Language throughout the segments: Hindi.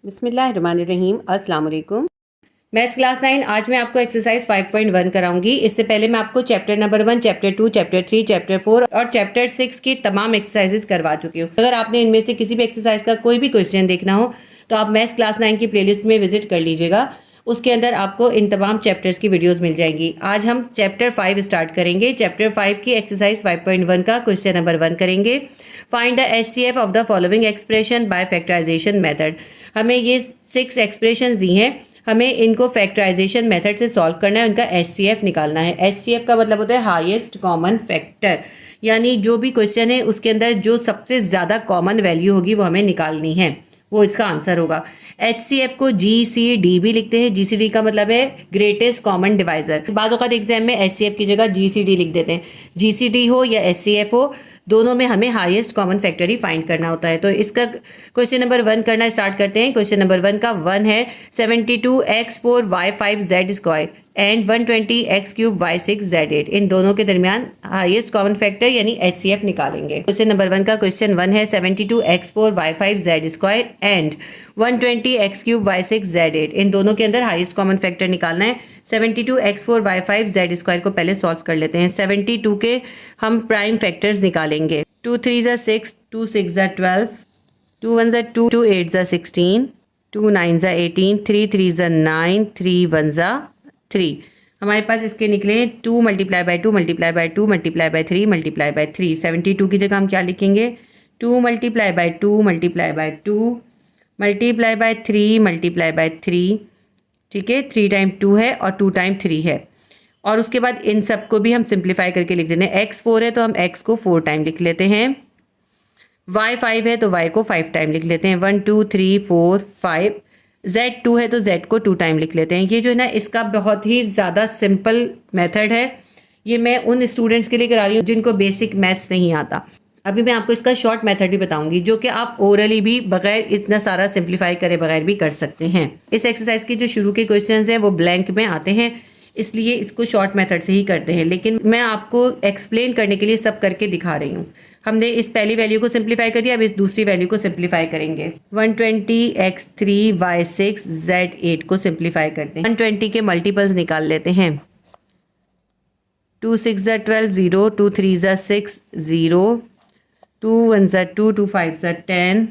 बिस्मिल्लाहिर्रहमानिर्रहीम। अस्सलाम वालेकुम। मैथ्स क्लास 9 आज मैं आपको एक्सरसाइज 5.1 कराऊंगी। इससे पहले मैं आपको chapter number 1, chapter 2, chapter 3, chapter 4 और चैप्टर 6 की तमाम एक्सरसाइजेज करवा चुकी हूँ। अगर आपने इनमें से किसी भी एक्सरसाइज का कोई भी क्वेश्चन देखना हो तो आप मैथ्स क्लास 9 की प्लेलिस्ट में विजिट कर लीजिएगा। उसके अंदर आपको इन तमाम चैप्टर्स की वीडियोस मिल जाएंगी। आज हम चैप्टर 5 स्टार्ट करेंगे। चैप्टर 5 की एक्सरसाइज 5.1 का क्वेश्चन नंबर 1 करेंगे। Find the HCF of the following expression by factorization method. हमें ये 6 एक्सप्रेशंस दी हैं, हमें इनको फैक्टराइजेशन मेथड से सॉल्व करना है, उनका एचसीएफ निकालना है। एचसीएफ का मतलब होता है हाईएस्ट कॉमन फैक्टर, यानी जो भी क्वेश्चन है उसके अंदर जो सबसे ज़्यादा कॉमन वैल्यू होगी वो हमें निकालनी है, वो इसका आंसर होगा। एचसीएफ को जीसीडी भी लिखते हैं। जीसीडी का मतलब है ग्रेटेस्ट कॉमन डिवाइजर। बाज़ औक़ात एग्जाम में एचसीएफ की जगह जीसीडी लिख देते हैं। जीसीडी हो या एचसीएफ हो, दोनों में हमें हाईएस्ट कॉमन फैक्टर ही फाइंड करना होता है। तो इसका क्वेश्चन नंबर 1 करना स्टार्ट करते हैं। क्वेश्चन नंबर 1 का 1 है 72x4y5z² एंड 120x3y6z8। इन दोनों के दरमियान हाईएस्ट कॉमन फैक्टर यानी एचसीएफ निकालेंगे। क्वेश्चन नंबर 1 का क्वेश्चन 1 है 72x4y5z² एंड 120x3y6z8। इन दोनों के अंदर हाईएस्ट कॉमन फैक्टर निकालना है। 72x4y5z² को पहले सॉल्व कर लेते हैं। 72 के हम प्राइम फैक्टर्स निकालेंगे। 2 3 ज़ा 6, 2 6 ज़ा 12, 2 1 ज़ा 2, 2 8 ज़ा 16, 2 9 ज़ा 18, 3 3 ज़ा 9, 3 1 ज़ा 3। हमारे पास इसके निकले 2 multiply by 2 multiply by 2 multiply by 3 multiply by 3। 72 की जगह हम क्या लिखेंगे? 2 multiply by 2 multiply by 2 multiply by 3 multiply by 3। ठीक है, 3 टाइम 2 है और 2 टाइम 3 है। और उसके बाद इन सब को भी हम सिंप्लीफाई करके लिख देते हैं। x 4 है तो हम x को 4 टाइम लिख लेते हैं। y 5 है तो y को 5 टाइम लिख लेते हैं। 1 2 3 4 5। z 2 है तो z को 2 टाइम लिख लेते हैं। ये जो है ना, इसका बहुत ही ज़्यादा सिंपल मेथड है। ये मैं उन स्टूडेंट्स के लिए करा रही हूँ जिनको बेसिक मैथ्स नहीं आता। अभी मैं आपको इसका शॉर्ट मेथड भी बताऊंगी, जो कि आप ओरली भी बगैर इतना सारा सिंप्लीफाई करे बगैर भी कर सकते हैं। इस एक्सरसाइज के जो शुरू के क्वेश्चंस हैं वो ब्लैंक में आते हैं, इसलिए इसको शॉर्ट मेथड से ही करते हैं। लेकिन मैं आपको एक्सप्लेन करने के लिए सब करके दिखा रही हूँ। हमने इस पहली वैल्यू को सिंप्लीफाई कर दिया, अब इस दूसरी वैल्यू को सिंप्लीफाई करेंगे। 120x3y6z8 को सिंप्लीफाई करते हैं। 120 के मल्टीपल्स निकाल लेते हैं। 2 6 ज़ा 12 0, 2 3 ज़ा 6 0, 2 1 ज़ा 2, 2 5 ज़ा 10,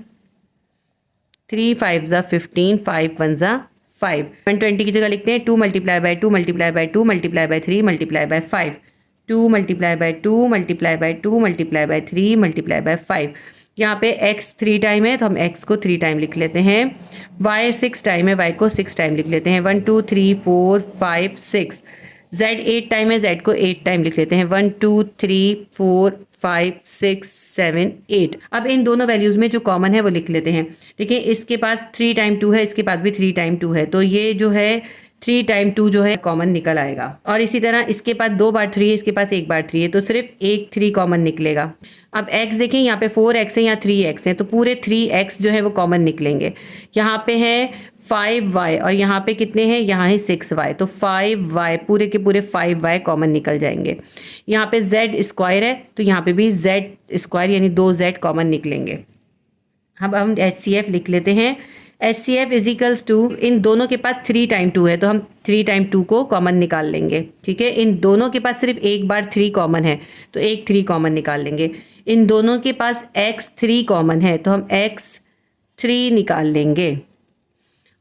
3 5 ज़ा 15, 5 1 ज़ा 5। 120 की जगह लिखते हैं 2 multiply by 2 multiply by 2 multiply by 3 multiply by 5। 2 multiply by 2 multiply by 2 multiply by 3 multiply by 5। यहाँ पे x 3 टाइम है तो हम x को 3 टाइम लिख लेते हैं। y 6 टाइम है, y को 6 टाइम लिख लेते हैं। 1 2 3 4 5 6। z 8 टाइम है, z को 8 टाइम लिख लेते हैं। 1 2 3 4 5 6 7 8। अब इन दोनों वैल्यूज़ में जो कॉमन है वो लिख लेते हैं। देखिए, इसके पास 3 टाइम 2 है, इसके पास भी 3 टाइम 2 है, तो ये जो है 3 टाइम 2 जो है कॉमन निकल आएगा। और इसी तरह इसके पास 2 बार 3 है, इसके पास 1 बार 3 है, तो सिर्फ एक 3 कॉमन निकलेगा। अब x देखें, यहाँ पे 4x है, यहाँ 3x है, तो पूरे 3x जो है वो कॉमन निकलेंगे। यहाँ पे है 5y और यहाँ पे कितने हैं? यहाँ है 6y, तो 5y पूरे के पूरे 5y कॉमन निकल जाएंगे। यहाँ पे z स्क्वायर है तो यहाँ पे भी z स्क्वायर यानी 2z कॉमन निकलेंगे। अब हम HCF लिख लेते हैं। HCF इजिकल्स टू, इन दोनों के पास 3 टाइम 2 है तो हम 3 टाइम 2 को कॉमन निकाल लेंगे। ठीक है, इन दोनों के पास सिर्फ एक बार 3 कॉमन है तो एक 3 कॉमन निकाल लेंगे। इन दोनों के पास x3 कॉमन है तो हम x3 निकाल लेंगे।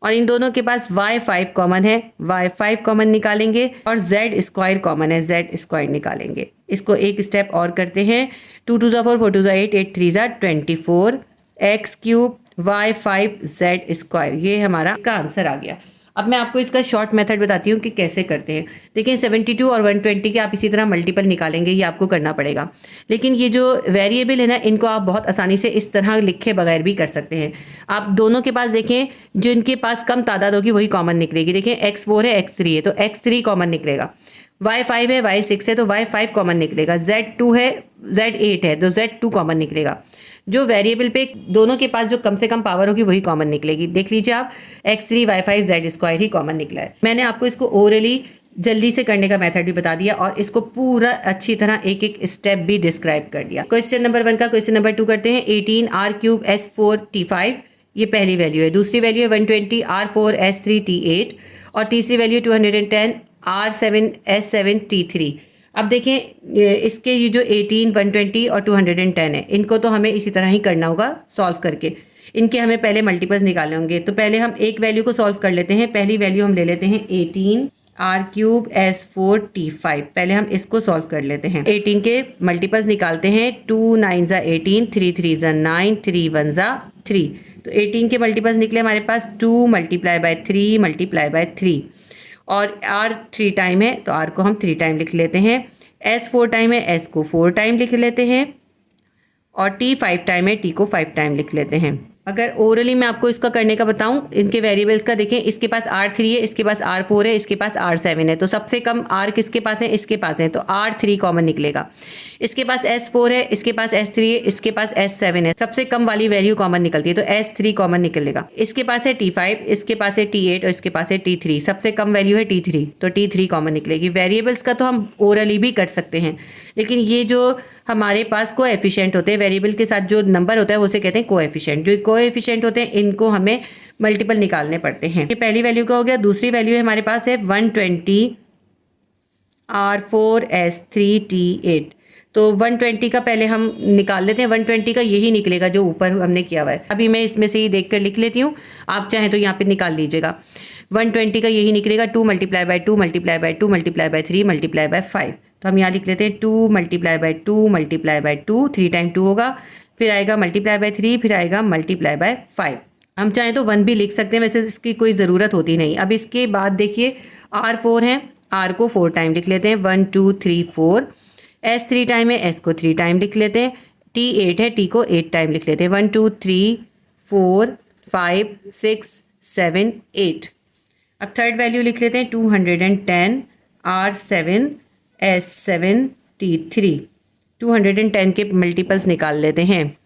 और इन दोनों के पास y5 कॉमन है, y5 कॉमन निकालेंगे। और z स्क्वायर कॉमन है, z स्क्वायर निकालेंगे। इसको एक स्टेप और करते हैं। 2 2 ज़ा 4, 4 2 ज़ा 8, 8 3 ज़ा 24, x³ y5 z स्क्वायर, ये हमारा इसका आंसर आ गया। अब मैं आपको इसका शॉर्ट मेथड बताती हूँ कि कैसे करते हैं। देखिए, 72 और 120 के आप इसी तरह मल्टीपल निकालेंगे, ये आपको करना पड़ेगा। लेकिन ये जो वेरिएबल है ना, इनको आप बहुत आसानी से इस तरह लिखे बगैर भी कर सकते हैं। आप दोनों के पास देखें, जिनके पास कम तादाद होगी वही कॉमन निकलेगी। देखें, x4 है, x3 है तो x3 कॉमन निकलेगा। y5 है, y6 है तो y5 कॉमन निकलेगा। z2 है, z8 है तो z2 कॉमन निकलेगा। जो वेरिएबल पे दोनों के पास जो कम से कम पावर होगी वही कॉमन निकलेगी। देख लीजिए आप, x3 y5 z स्क्वायर ही कॉमन निकला है। मैंने आपको इसको ओरली जल्दी से करने का मेथड भी बता दिया और इसको पूरा अच्छी तरह एक एक स्टेप भी डिस्क्राइब कर दिया। क्वेश्चन नंबर 1 का क्वेश्चन नंबर 2 करते हैं। 18r³ s4t5 ये पहली वैल्यू है। दूसरी वैल्यू है 120 R4S3T8 और तीसरी वैल्यू 210 R7S7T3। अब देखें इसके ये जो 18, 120 और 210 है, इनको तो हमें इसी तरह ही करना होगा सॉल्व करके। इनके हमें पहले मल्टीपल्स निकालने होंगे। तो पहले हम एक वैल्यू को सॉल्व कर लेते हैं। पहली वैल्यू हम ले लेते हैं 18 R3S4T5। पहले हम इसको सॉल्व कर लेते हैं। 18 के मल्टीपल्स निकालते हैं। 2 9 ज़ा 18, 3 3 ज़ा 9, 3 1 ज़ा 3। तो 18 के मल्टीपल्स निकले हमारे पास 2 मल्टीप्लाई बाय 3 मल्टीप्लाई बाय 3, और R 3 टाइम है तो R को हम 3 टाइम लिख लेते हैं। S 4 टाइम है, S को 4 टाइम लिख लेते हैं, और T 5 टाइम है, T को 5 टाइम लिख लेते हैं। अगर ओरली मैं आपको इसका करने का बताऊं, इनके वेरिएबल्स का देखें, इसके पास R3 है, इसके पास R4 है, इसके पास R7 है। तो सबसे कम R किसके पास है? इसके पास है, तो R3 कॉमन निकलेगा। इसके पास S4 है, इसके पास S3 है, इसके पास S7 है। सबसे कम वाली वैल्यू कॉमन निकलती है, तो S3 कॉमन निकलेगा। इसके पास है T5, इसके पास है T8 और इसके पास है T3। सबसे कम वैल्यू है T3, तो T3 कॉमन निकलेगी। वेरिएबल्स का तो हम ओरली भी कर सकते हैं, लेकिन ये जो हमारे पास कोएफिशिएंट होते हैं, वेरिएबल के साथ जो नंबर होता है उसे कहते हैं कोएफिशिएंट। जो कोएफिशिएंट होते हैं इनको हमें मल्टीपल निकालने पड़ते हैं। ये पहली वैल्यू का हो गया। दूसरी वैल्यू है हमारे पास है 120 R4S3T8। तो 120 का पहले हम निकाल लेते हैं। 120 का यही निकलेगा जो ऊपर हमने किया हुआ है। अभी मैं इसमें से ही देख कर लिख लेती हूँ, आप चाहें तो यहाँ पे निकाल लीजिएगा। 120 का यही निकलेगा 2 multiply by 2 multiply by 2 multiply by 3 multiply by 5। तो हम यहाँ लिख लेते हैं 2 multiply by 2 multiply by 2, 3 time 2 होगा, फिर आएगा मल्टीप्लाई बाय 3, फिर आएगा मल्टीप्लाई बाय 5। हम चाहें तो 1 भी लिख सकते हैं, वैसे इसकी कोई ज़रूरत होती नहीं। अब इसके बाद देखिए R4 है, R को 4 टाइम लिख लेते हैं, 1 2 3 4। S3 टाइम है, S को 3 टाइम लिख लेते हैं। T8 है, T को 8 टाइम लिख लेते हैं। 1 2 3 4 5 6 7 8। अब थर्ड वैल्यू लिख लेते हैं 210 R7S7T3। 210 के मल्टीपल्स निकाल लेते हैं।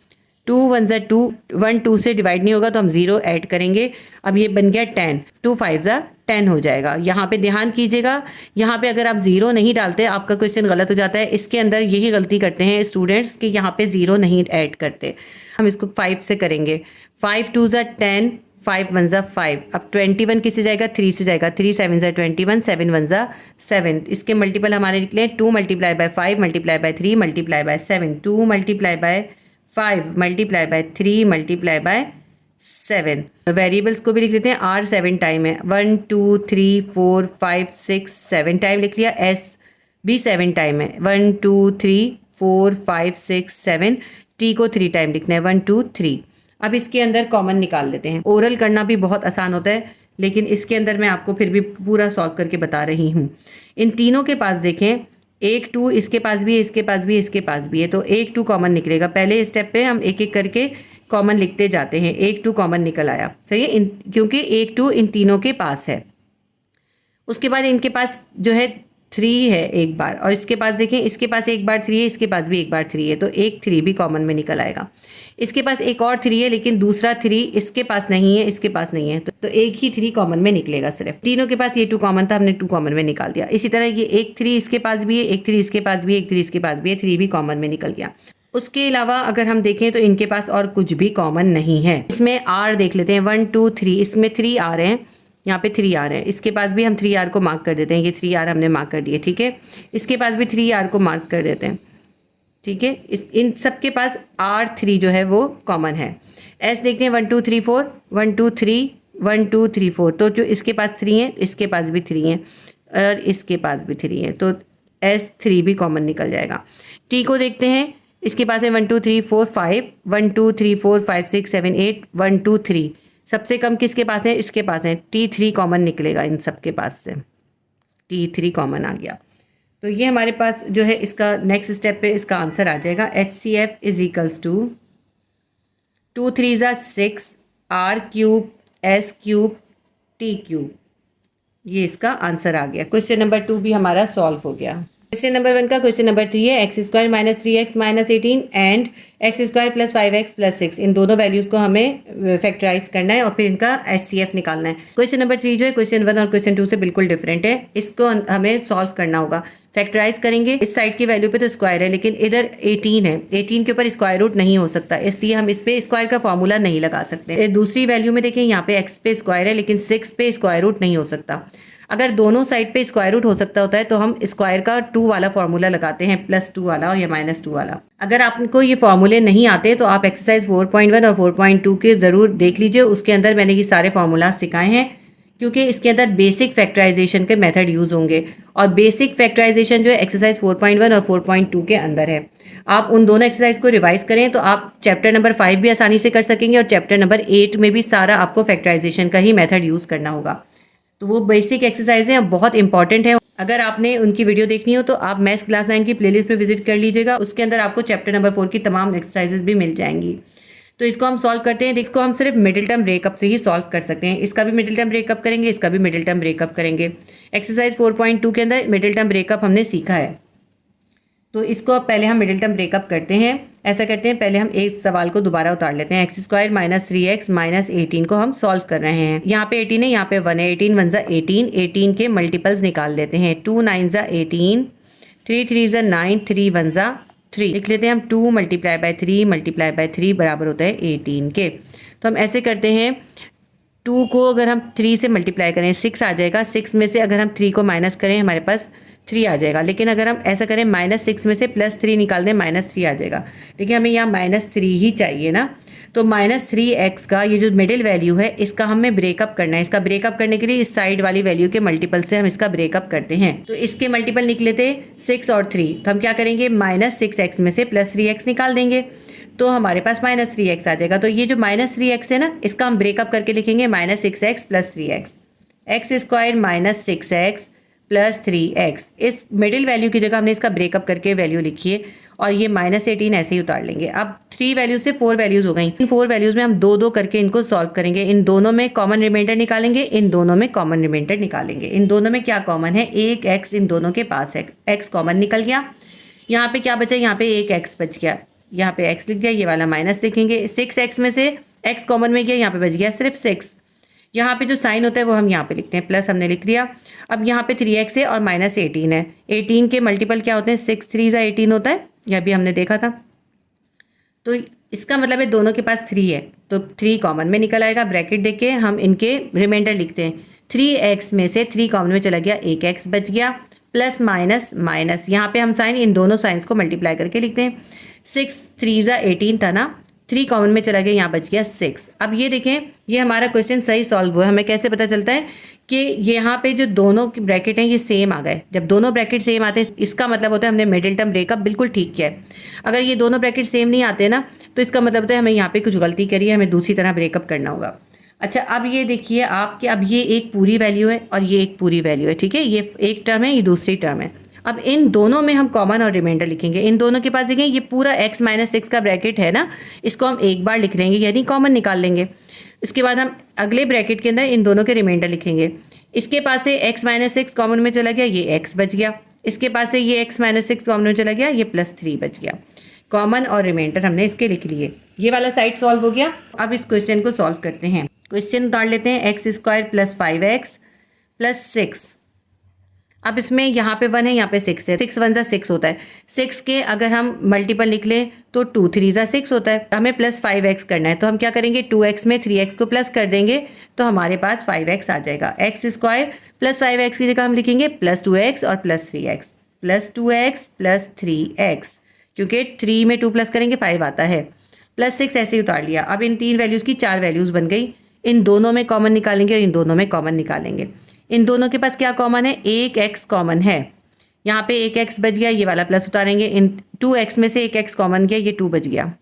2 1 ज़ा 2, 1 2 से डिवाइड नहीं होगा तो हम 0 ऐड करेंगे। अब ये बन गया 10, 2 5 ज़ा 10 हो जाएगा। यहाँ पे ध्यान कीजिएगा, यहाँ पे अगर आप 0 नहीं डालते आपका क्वेश्चन गलत हो जाता है। इसके अंदर यही गलती करते हैं स्टूडेंट्स कि यहाँ पे 0 नहीं ऐड करते। हम इसको 5 से करेंगे। 5 2 ज़ा 10, 5 1 ज़ा 5। अब 21 किससे जाएगा? 3 से जाएगा। 3 7 ज़ा 21, 7 1 ज़ा 7। इसके मल्टीपल हमारे निकले 2 multiply by 5 multiply by 3 multiply by 7। 2 multiply by 5 multiply by 3 multiply by 7। Variables को भी लिख लेते हैं। R7 टाइम है, 1 2 3 4 5 6 7 टाइम लिख लिया। S भी 7 टाइम है, 1 2 3 4 5 6 7। T को 3 टाइम लिखना है, 1 2 3। अब इसके अंदर कॉमन निकाल लेते हैं। ओरल करना भी बहुत आसान होता है, लेकिन इसके अंदर मैं आपको फिर भी पूरा सॉल्व करके बता रही हूँ। इन तीनों के पास देखें, 1 2 इसके पास भी है, इसके पास भी है, इसके पास भी है, तो 1 2 कॉमन निकलेगा। पहले स्टेप पे हम एक एक करके कॉमन लिखते जाते हैं। 1 2 कॉमन निकल आया, सही है, क्योंकि 1 2 इन तीनों के पास है। उसके बाद इनके पास जो है 3 है एक बार, और इसके पास देखें, इसके पास एक बार 3 है, इसके पास भी एक बार 3 है, तो एक 3 भी कॉमन में निकल आएगा। इसके पास एक और 3 है, लेकिन दूसरा 3 इसके पास नहीं है, इसके पास नहीं है, तो एक ही 3 कॉमन में निकलेगा सिर्फ। तीनों के पास ये 2 कॉमन था, हमने 2 कॉमन में निकाल दिया। इसी तरह ये एक 3 इसके पास भी है, एक 3 इसके पास भी है, एक 3 इसके पास भी है, 3 भी कॉमन में निकल गया। उसके अलावा अगर हम देखें तो इनके पास और कुछ भी कॉमन नहीं है। इसमें R देख लेते हैं, 1 2 3, इसमें 3 आ रहे हैं, यहाँ पे 3 R है। इसके पास भी हम 3 R को मार्क कर देते हैं, ये 3 R हमने मार्क कर दिए, ठीक है। इसके पास भी 3 R को मार्क कर देते हैं, ठीक है। इन सब के पास R3 जो है वो कॉमन है। S देखते हैं, 1 2 3 4, 1 2 3 1 2 3 4, तो जो इसके पास 3 है, इसके पास भी 3 है, और इसके पास भी 3 है, तो S3 भी कॉमन निकल जाएगा। T को देखते हैं, इसके पास है 1 2 3 4 5, 1 2 3 4 5 6 7 8, 1 2 3। सबसे कम किसके पास है? इसके पास है। T3 कॉमन निकलेगा इन सब के पास से, T3 कॉमन आ गया। तो ये हमारे पास जो है इसका नेक्स्ट स्टेप पे इसका आंसर आ जाएगा। HCF इज इक्वल्स टू 2 3 ज़ा 6 R cube S cube T cube. ये इसका आंसर आ गया। क्वेश्चन नंबर 2 भी हमारा सॉल्व हो गया। क्वेश्चन नंबर 1 का क्वेश्चन नंबर 3 है X square minus 3x minus 18 and x square plus 5x plus 6, इन दोनों वैल्यूज को हमें फैक्टराइज करना है और फिर इनका HCF निकालना है। क्वेश्चन नंबर 3 जो है क्वेश्चन 1 और क्वेश्चन 2 से बिल्कुल डिफरेंट है, इसको हमें सॉल्व करना होगा। फैक्टराइज करेंगे, इस साइड की वैल्यू पे तो स्क्वायर है लेकिन इधर 18 है, 18 के ऊपर स्क्वायर रूट नहीं हो सकता, इसलिए हम इस पे स्क्वायर का फॉर्मूला नहीं लगा सकते। दूसरी वैल्यू में देखें यहाँ पे एक्स पे स्क्वायर है लेकिन 6 पे स्क्वायर रूट नहीं हो सकता। अगर दोनों साइड पे स्क्वायर रूट हो सकता होता है तो हम स्क्वायर का 2 वाला फॉर्मूला लगाते हैं, +2 वाला या -2 वाला। अगर आपको ये फॉर्मूले नहीं आते तो आप एक्सरसाइज 4.1 और 4.2 के ज़रूर देख लीजिए, उसके अंदर मैंने ये सारे फॉर्मूला सिखाए हैं क्योंकि इसके अंदर बेसिक फैक्टराइजेशन के मेथड यूज़ होंगे और बेसिक फैक्टराइजेशन जो है एक्सरसाइज 4.1 और 4.2 के अंदर है। आप उन दोनों एक्सरसाइज को रिवाइज करें तो आप चैप्टर नंबर 5 भी आसानी से कर सकेंगे और चैप्टर नंबर 8 में भी सारा आपको फैक्टराइजेशन का ही मेथड यूज़ करना होगा। तो वो बेसिक एक्सरसाइज हैं, बहुत इंपॉर्टेंट है। अगर आपने उनकी वीडियो देखनी हो तो आप मैथ्स क्लास 9 की प्लेलिस्ट में विजिट कर लीजिएगा, उसके अंदर आपको चैप्टर नंबर 4 की तमाम एक्सरसाइजेज भी मिल जाएंगी। तो इसको हम सॉल्व करते हैं, इसको हम सिर्फ मिडिल टर्म ब्रेकअप से ही सॉल्व कर सकते हैं। इसका भी मिडिल टर्म ब्रेकअप करेंगे, इसका भी मिडिल टर्म ब्रेकअप करेंगे। एक्सरसाइज 4.2 के अंदर मिडिल टर्म ब्रेकअप हमने सीखा है, तो इसको अब पहले हम मिडिल टर्म ब्रेकअप करते हैं। ऐसा करते हैं, पहले हम एक सवाल को दोबारा उतार लेते हैं। X square minus 3x minus 18 को हम सॉल्व कर रहे हैं। यहाँ पे 18 है, यहाँ पे 1 है, 18 1 ज़ा 18, 18 के मल्टीपल्स निकाल लेते हैं। 2 9 ज़ा 18, 3 3 ज़ा 9, 3 1 ज़ा 3 लिख लेते हैं हम। 2 मल्टीप्लाई बाय 3 मल्टीप्लाई बाय 3 बराबर होता है 18 के। तो हम ऐसे करते हैं, 2 को अगर हम 3 से मल्टीप्लाई करें 6 आ जाएगा, 6 में से अगर हम 3 को माइनस करें हमारे पास 3 आ जाएगा। लेकिन अगर हम ऐसा करें -6 में से +3 निकाल दें -3 आ जाएगा। देखिए हमें यहाँ -3 ही चाहिए ना, तो -3x का ये जो मिडिल वैल्यू है इसका हमें ब्रेकअप करना है। इसका ब्रेकअप करने के लिए इस साइड वाली वैल्यू के मल्टीपल से हम इसका ब्रेकअप करते हैं। तो इसके मल्टीपल निकले थे 6 और 3, तो हम क्या करेंगे -6x में से +3x निकाल देंगे तो हमारे पास -3x आ जाएगा। तो ये जो -3x है ना, इसका हम ब्रेकअप करके लिखेंगे -6x + 3x, x square -6x + 3x। इस मिडिल वैल्यू की जगह हमने इसका ब्रेकअप करके वैल्यू लिखी है और ये -18 ऐसे ही उतार लेंगे। अब 3 वैल्यू से 4 वैल्यूज़ हो गई, इन 4 वैल्यूज़ में हम 2-2 करके इनको सॉल्व करेंगे। इन दोनों में कॉमन रिमाइंडर निकालेंगे, इन दोनों में कॉमन रिमाइंडर निकालेंगे। इन दोनों में क्या कॉमन है, एक x इन दोनों के पास है, x कॉमन निकल गया। यहाँ पे क्या बचा, यहाँ पे एक x बच गया, यहाँ पे x लिख दिया, ये वाला माइनस लिखेंगे। 6x में से x कॉमन में गया, यहाँ पे बच गया सिर्फ 6। यहाँ पे जो साइन होता है वो हम यहाँ पे लिखते हैं, प्लस हमने लिख दिया। अब यहाँ पे 3x है और -18 है, 18 के मल्टीपल क्या होते हैं, 6 3 ज़ा 18 होता है, यह भी हमने देखा था। तो इसका मतलब है दोनों के पास 3 है, तो 3 कॉमन में निकल आएगा। ब्रैकेट देख के हम इनके रिमाइंडर लिखते हैं। 3x में से 3 कॉमन में चला गया, एक x बच गया, प्लस माइनस माइनस, यहाँ पे हम साइन इन दोनों साइंस को मल्टीप्लाई करके लिखते हैं। 6 3 ज़ा 18 था ना, 3 कॉमन में चला गया, यहाँ बच गया 6। अब ये देखें, ये हमारा क्वेश्चन सही सॉल्व हुआ है। हमें कैसे पता चलता है कि यहाँ पे जो दोनों ब्रैकेट हैं ये सेम आ गए। जब दोनों ब्रैकेट सेम आते हैं इसका मतलब होता है हमने मिडिल टर्म ब्रेकअप बिल्कुल ठीक किया है। अगर ये दोनों ब्रैकेट सेम नहीं आते ना तो इसका मतलब होता है हमें यहाँ पे कुछ गलती करी है, हमें दूसरी तरह ब्रेकअप करना होगा। अच्छा, अब ये देखिए आप कि अब ये एक पूरी वैल्यू है और ये एक पूरी वैल्यू है, ठीक है, ये एक टर्म है, ये दूसरी टर्म है। अब इन दोनों में हम कॉमन और रिमाइंडर लिखेंगे। इन दोनों के पास देखें ये पूरा x - 6 का ब्रैकेट है ना, इसको हम एक बार लिख लेंगे यानी कॉमन निकाल लेंगे। इसके बाद हम अगले ब्रैकेट के अंदर इन दोनों के रिमाइंडर लिखेंगे। इसके पास से x - 6 कॉमन में चला गया, ये x बच गया। इसके पास से ये x - 6 कॉमन में चला गया, ये +3 बच गया। कॉमन और रिमाइंडर हमने इसके लिख लिए। ये वाला साइड सॉल्व हो गया। अब इस क्वेश्चन को सॉल्व करते हैं। क्वेश्चन उतार लेते हैं, एक्स स्क्वायर + 5x + 6। अब इसमें यहाँ पे 1 है, यहाँ पे 6 है, 6 1 ज़ा 6 होता है। 6 के अगर हम मल्टीपल निकलें तो 2 3 ज़ा 6 होता है। हमें +5x करना है तो हम क्या करेंगे, 2x में 3x को प्लस कर देंगे तो हमारे पास 5x आ जाएगा। एक्स स्क्वायर + 5x की जगह हम लिखेंगे +2x और +3x, +2x + 3x, क्योंकि 3 में 2 प्लस करेंगे 5 आता है, +6 ऐसे ही उतार लिया। अब इन 3 वैल्यूज़ की 4 वैल्यूज़ बन गई। इन दोनों में कॉमन निकालेंगे और इन दोनों में कॉमन निकालेंगे। इन दोनों के पास क्या कॉमन है, एक x कॉमन है, यहाँ पे एक x बच गया, ये वाला प्लस उतारेंगे। इन 2x में से एक x कॉमन गया, ये 2 बच गया,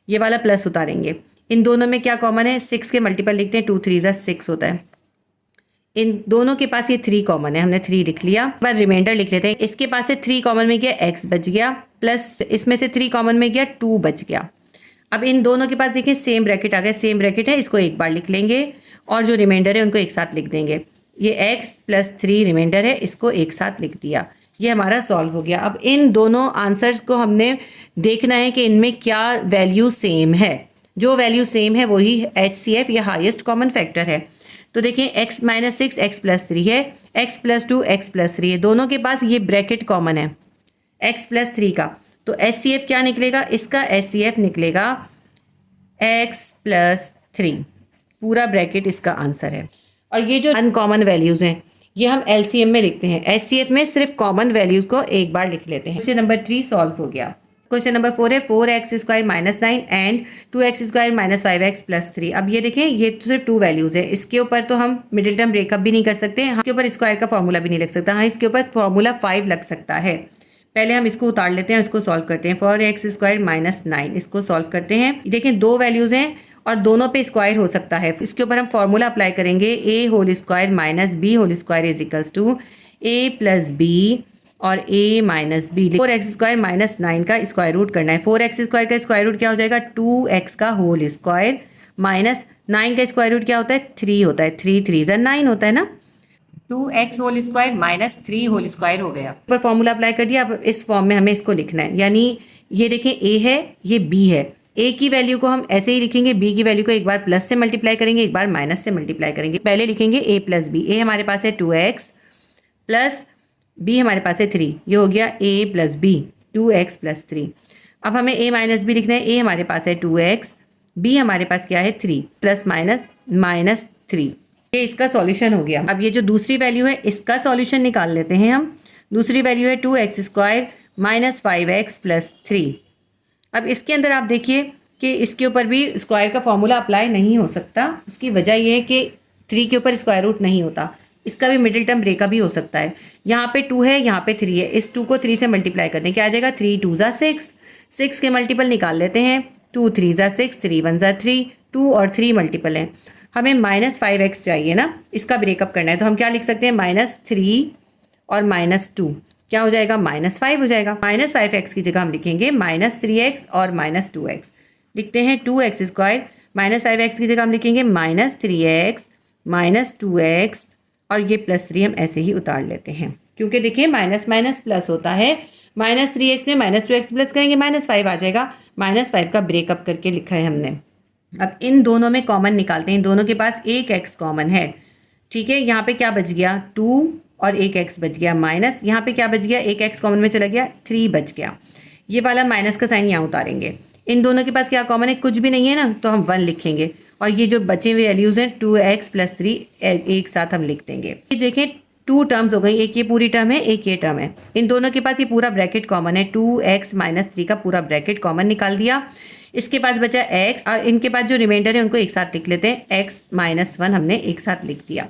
ये वाला प्लस उतारेंगे। इन दोनों में क्या कॉमन है, 6 के मल्टीपल लिखते हैं, 2 3 ज़ा 6 होता है। इन दोनों के पास ये 3 कॉमन है, हमने 3 लिख लिया। पर रिमाइंडर लिख लेते हैं। इसके पास से 3 कॉमन में गया, x बच गया, प्लस इसमें से 3 कॉमन में गया, 2 बच गया। अब इन दोनों के पास देखिए सेम ब्रैकेट आ गया, सेम ब्रैकेट है, इसको एक बार लिख लेंगे और जो रिमाइंडर है उनको एक साथ लिख देंगे। ये x + 3 रिमाइंडर है, इसको एक साथ लिख दिया। ये हमारा सॉल्व हो गया। अब इन दोनों आंसर्स को हमने देखना है कि इनमें क्या वैल्यू सेम है। जो वैल्यू सेम है वही HCF या हाईएस्ट कॉमन फैक्टर है। तो देखिए x-6 x+3 है, x+2 x+3 है, दोनों के पास ये ब्रैकेट कॉमन है x+3 का। तो HCF क्या निकलेगा? इसका HCF निकलेगा x+3, पूरा ब्रैकेट इसका आंसर है। और ये जो अनकॉमन वैल्यूज़ हैं ये हम LCM में लिखते हैं, HCF में सिर्फ कॉमन वैल्यूज़ को एक बार लिख लेते हैं। क्वेश्चन नंबर 3 सॉल्व हो गया। क्वेश्चन नंबर 4 है 4x² - 9 एंड 2x² - 5x+3। अब ये देखें, ये तो सिर्फ 2 वैल्यूज़ है, इसके ऊपर तो हम मिडिल टर्म ब्रेकअप भी नहीं कर सकते, इसके ऊपर स्क्वायर का फॉर्मूला भी नहीं लग सकता। हाँ, इसके ऊपर फॉर्मूला 5 लग सकता है। पहले हम इसको उतार लेते हैं, इसको सॉल्व करते हैं। 4x² - 9 इसको सॉल्व करते हैं। देखें 2 वैल्यूज़ हैं और दोनों पे स्क्वायर हो सकता है। इसके ऊपर हम फॉर्मूला अप्लाई करेंगे, a² - b² = a + b और a - b। 4x² - 9 का स्क्वायर रूट करना है। 4x² का स्क्वायर रूट क्या हो जाएगा? 2x का होल स्क्वायर माइनस 9 का स्क्वायर रूट क्या होता है? 3 होता है। 3 3 9 होता है ना। 2x whole square minus 3 whole square हो गया। ऊपर फॉर्मूला अप्लाई कर दिया। अब इस फॉर्म में हमें इसको लिखना है, यानी ये देखें a है, ये b है। a की वैल्यू को हम ऐसे ही लिखेंगे, b की वैल्यू को एक बार प्लस से मल्टीप्लाई करेंगे, एक बार माइनस से मल्टीप्लाई करेंगे। पहले लिखेंगे a + b। a हमारे पास है 2x प्लस b हमारे पास है 3, ये हो गया a + b 2x + 3। अब हमें a - b लिखना है। a हमारे पास है 2x, b हमारे पास क्या है 3, प्लस माइनस -3। ये इसका सॉल्यूशन हो गया। अब ये जो दूसरी वैल्यू है इसका सॉल्यूशन निकाल लेते हैं हम। दूसरी वैल्यू है 2x² - 5x+3। अब इसके अंदर आप देखिए कि इसके ऊपर भी स्क्वायर का फॉर्मूला अप्लाई नहीं हो सकता। उसकी वजह यह है कि 3 के ऊपर स्क्वायर रूट नहीं होता, इसका भी मिडिल टर्म ब्रेकअप भी हो सकता है। यहाँ पे 2 है, यहाँ पे 3 है, इस 2 को 3 से मल्टीप्लाई करते हैं, क्या आ जाएगा? 3 2 = 6, 6 के मल्टीपल निकाल लेते हैं। 2 3 = 6, 3 1 = 3, 2 और 3 मल्टीपल हैं। हमें -5x चाहिए ना, इसका ब्रेकअप करना है, तो हम क्या लिख सकते हैं? -3 और -2 क्या हो जाएगा? -5 हो जाएगा। -5x की जगह हम लिखेंगे -3x और -2x। लिखते हैं 2x² -5x की जगह हम लिखेंगे -3x -2x और ये +3 हम ऐसे ही उतार लेते हैं, क्योंकि देखिए माइनस माइनस प्लस होता है। -3x में -2x प्लस करेंगे -5 आ जाएगा। -5 का ब्रेकअप करके लिखा है हमने। अब इन दोनों में कॉमन निकालते हैं। इन दोनों के पास एक x कॉमन है, ठीक है। यहाँ पे क्या बच गया? 2 और एक x बच गया, माइनस यहाँ पे क्या बच गया? एक x कॉमन में चला गया, 3 बच गया। ये वाला माइनस का साइन यहाँ उतारेंगे। इन दोनों के पास क्या कॉमन है? कुछ भी नहीं है ना, तो हम 1 लिखेंगे। और ये जो बचे हुए वैल्यूज़ हैं 2x + 3 एक साथ हम लिख देंगे। ये देखें 2 टर्म्स हो गई, एक ये पूरी टर्म है, एक ये टर्म है। इन दोनों के पास ये पूरा ब्रैकेट कॉमन है। 2x - 3 का पूरा ब्रैकेट कॉमन निकाल दिया। इसके पास बचा x और इनके पास जो रिमाइंडर है उनको एक साथ लिख लेते हैं। x - 1 हमने एक साथ लिख दिया।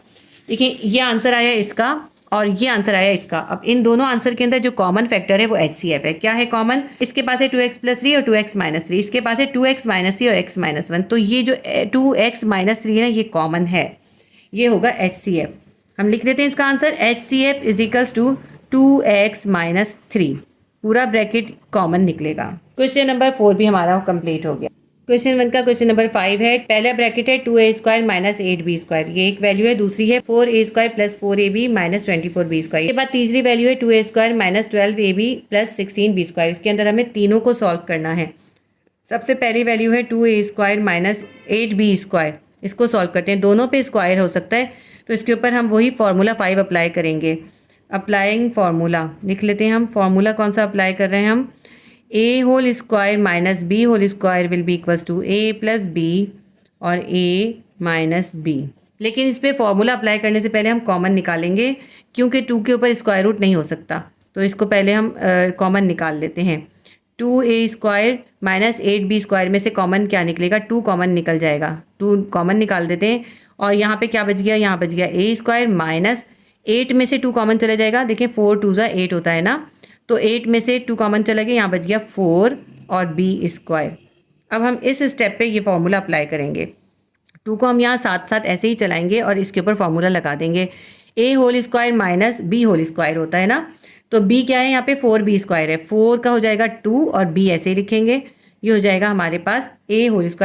देखिए ये आंसर आया इसका और ये आंसर आया इसका। अब इन दोनों आंसर के अंदर जो कॉमन फैक्टर है वो HCF है। क्या है कॉमन? इसके पास है 2x + 3 और 2x - 3, इसके पास है 2x - 3 और x - 1। तो ये जो 2x - 3 है ये कॉमन है, ये होगा HCF। हम लिख देते हैं इसका आंसर, HCF = 2x - 3, पूरा ब्रैकेट कॉमन निकलेगा। क्वेश्चन नंबर 4 भी हमारा कंप्लीट हो गया। क्वेश्चन 1 का क्वेश्चन नंबर 5 है। पहला ब्रैकेट है 2a² - 8b², ये एक वैल्यू है। दूसरी है 4a² + 4ab - 24b²। इसके बाद तीसरी वैल्यू है 2a² - 12ab + 16b²। इसके अंदर हमें तीनों को सॉल्व करना है। सबसे पहली वैल्यू है 2a² - 8b², इसको सॉल्व करते हैं। दोनों पे स्क्वायर हो सकता है, तो इसके ऊपर हम वही फार्मूला 5 अप्लाई करेंगे। अप्लाइंग फार्मूला लिख लेते हैं हम। फार्मूला कौन सा अप्लाई कर रहे हैं हम? a² - b² will be equals to a + b और a - b। लेकिन इस पर फॉर्मूला अप्लाई करने से पहले हम कॉमन निकालेंगे, क्योंकि 2 के ऊपर स्क्वायर रूट नहीं हो सकता, तो इसको पहले हम कॉमन निकाल लेते हैं। 2a² - 8b² में से कॉमन क्या निकलेगा? 2 कॉमन निकल जाएगा, 2 कॉमन निकाल देते हैं। और यहाँ पे क्या बच गया? यहाँ बच गया a² - 8 में से 2 कॉमन चला जाएगा। देखिए 4 2 = 8 होता है ना, तो 8 में से 2 कॉमन चला गया, यहाँ बच गया 4 और b²। अब हम इस स्टेप पे ये फार्मूला अप्लाई करेंगे। 2 को हम यहाँ साथ साथ ऐसे ही चलाएंगे और इसके ऊपर फार्मूला लगा देंगे। a² - b² होता है ना, तो b क्या है? यहाँ पे 4b² है। 4 का हो जाएगा 2 और b ऐसे ही लिखेंगे। ये हो जाएगा हमारे पास a² -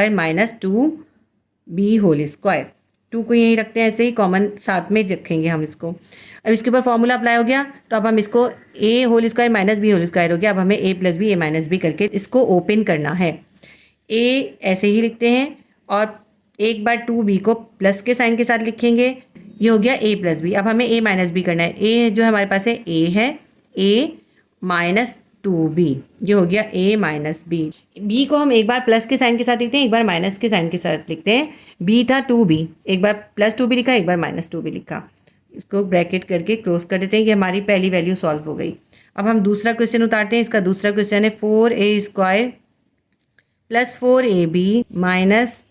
2b²। 2 को यहीं रखते हैं, ऐसे ही कॉमन साथ में रखेंगे हम इसको। अब इसके ऊपर फॉर्मूला अप्लाई हो गया, तो अब हम इसको A whole square minus B whole square हो गया। अब हमें A plus B A minus B करके इसको ओपन करना है। ए ऐसे ही लिखते हैं और एक बार 2b को प्लस के साइन के साथ लिखेंगे। ये हो गया a प्लस बी। अब हमें a माइनस बी करना है। a जो हमारे पास है a माइनस 2b, ये हो गया a माइनस बी। b को हम एक बार प्लस के साइन के साथ लिखते हैं, एक बार माइनस के साइन के साथ लिखते हैं। b था 2b, एक बार प्लस 2b लिखा, एक बार माइनस 2b लिखा। इसको ब्रैकेट करके क्लोज कर देते हैं कि हमारी पहली वैल्यू सॉल्व हो गई। अब हम दूसरा क्वेश्चन उतारते हैं। इसका दूसरा क्वेश्चन है 4a square plus 4ab minus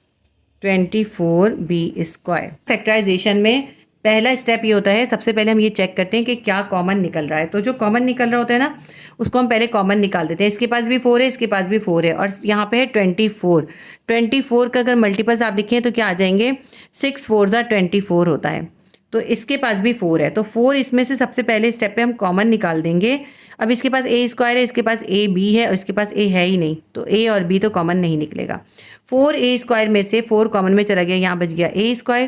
24b square. Factorization में पहला स्टेप ये होता है, सबसे पहले हम ये चेक करते हैं कि क्या कॉमन निकल रहा है। तो जो कॉमन निकल रहा होता है ना, उसको हम पहले कॉमन निकाल देते हैं। इसके पास भी 4 है, इसके पास भी 4 है और यहाँ पे है 24। 24 का अगर मल्टीपल्स आप लिखें तो क्या आ जाएंगे, 6 4 ज़ा 24 होता है। तो इसके पास भी 4 है, तो 4 इसमें से सबसे पहले स्टेप पे हम कॉमन निकाल देंगे। अब इसके पास a स्क्वायर है, इसके पास a b है और इसके पास a है ही नहीं, तो a और b तो कॉमन नहीं निकलेगा। 4a स्क्वायर में से 4 कॉमन में चला गया, यहाँ बच गया a स्क्वायर,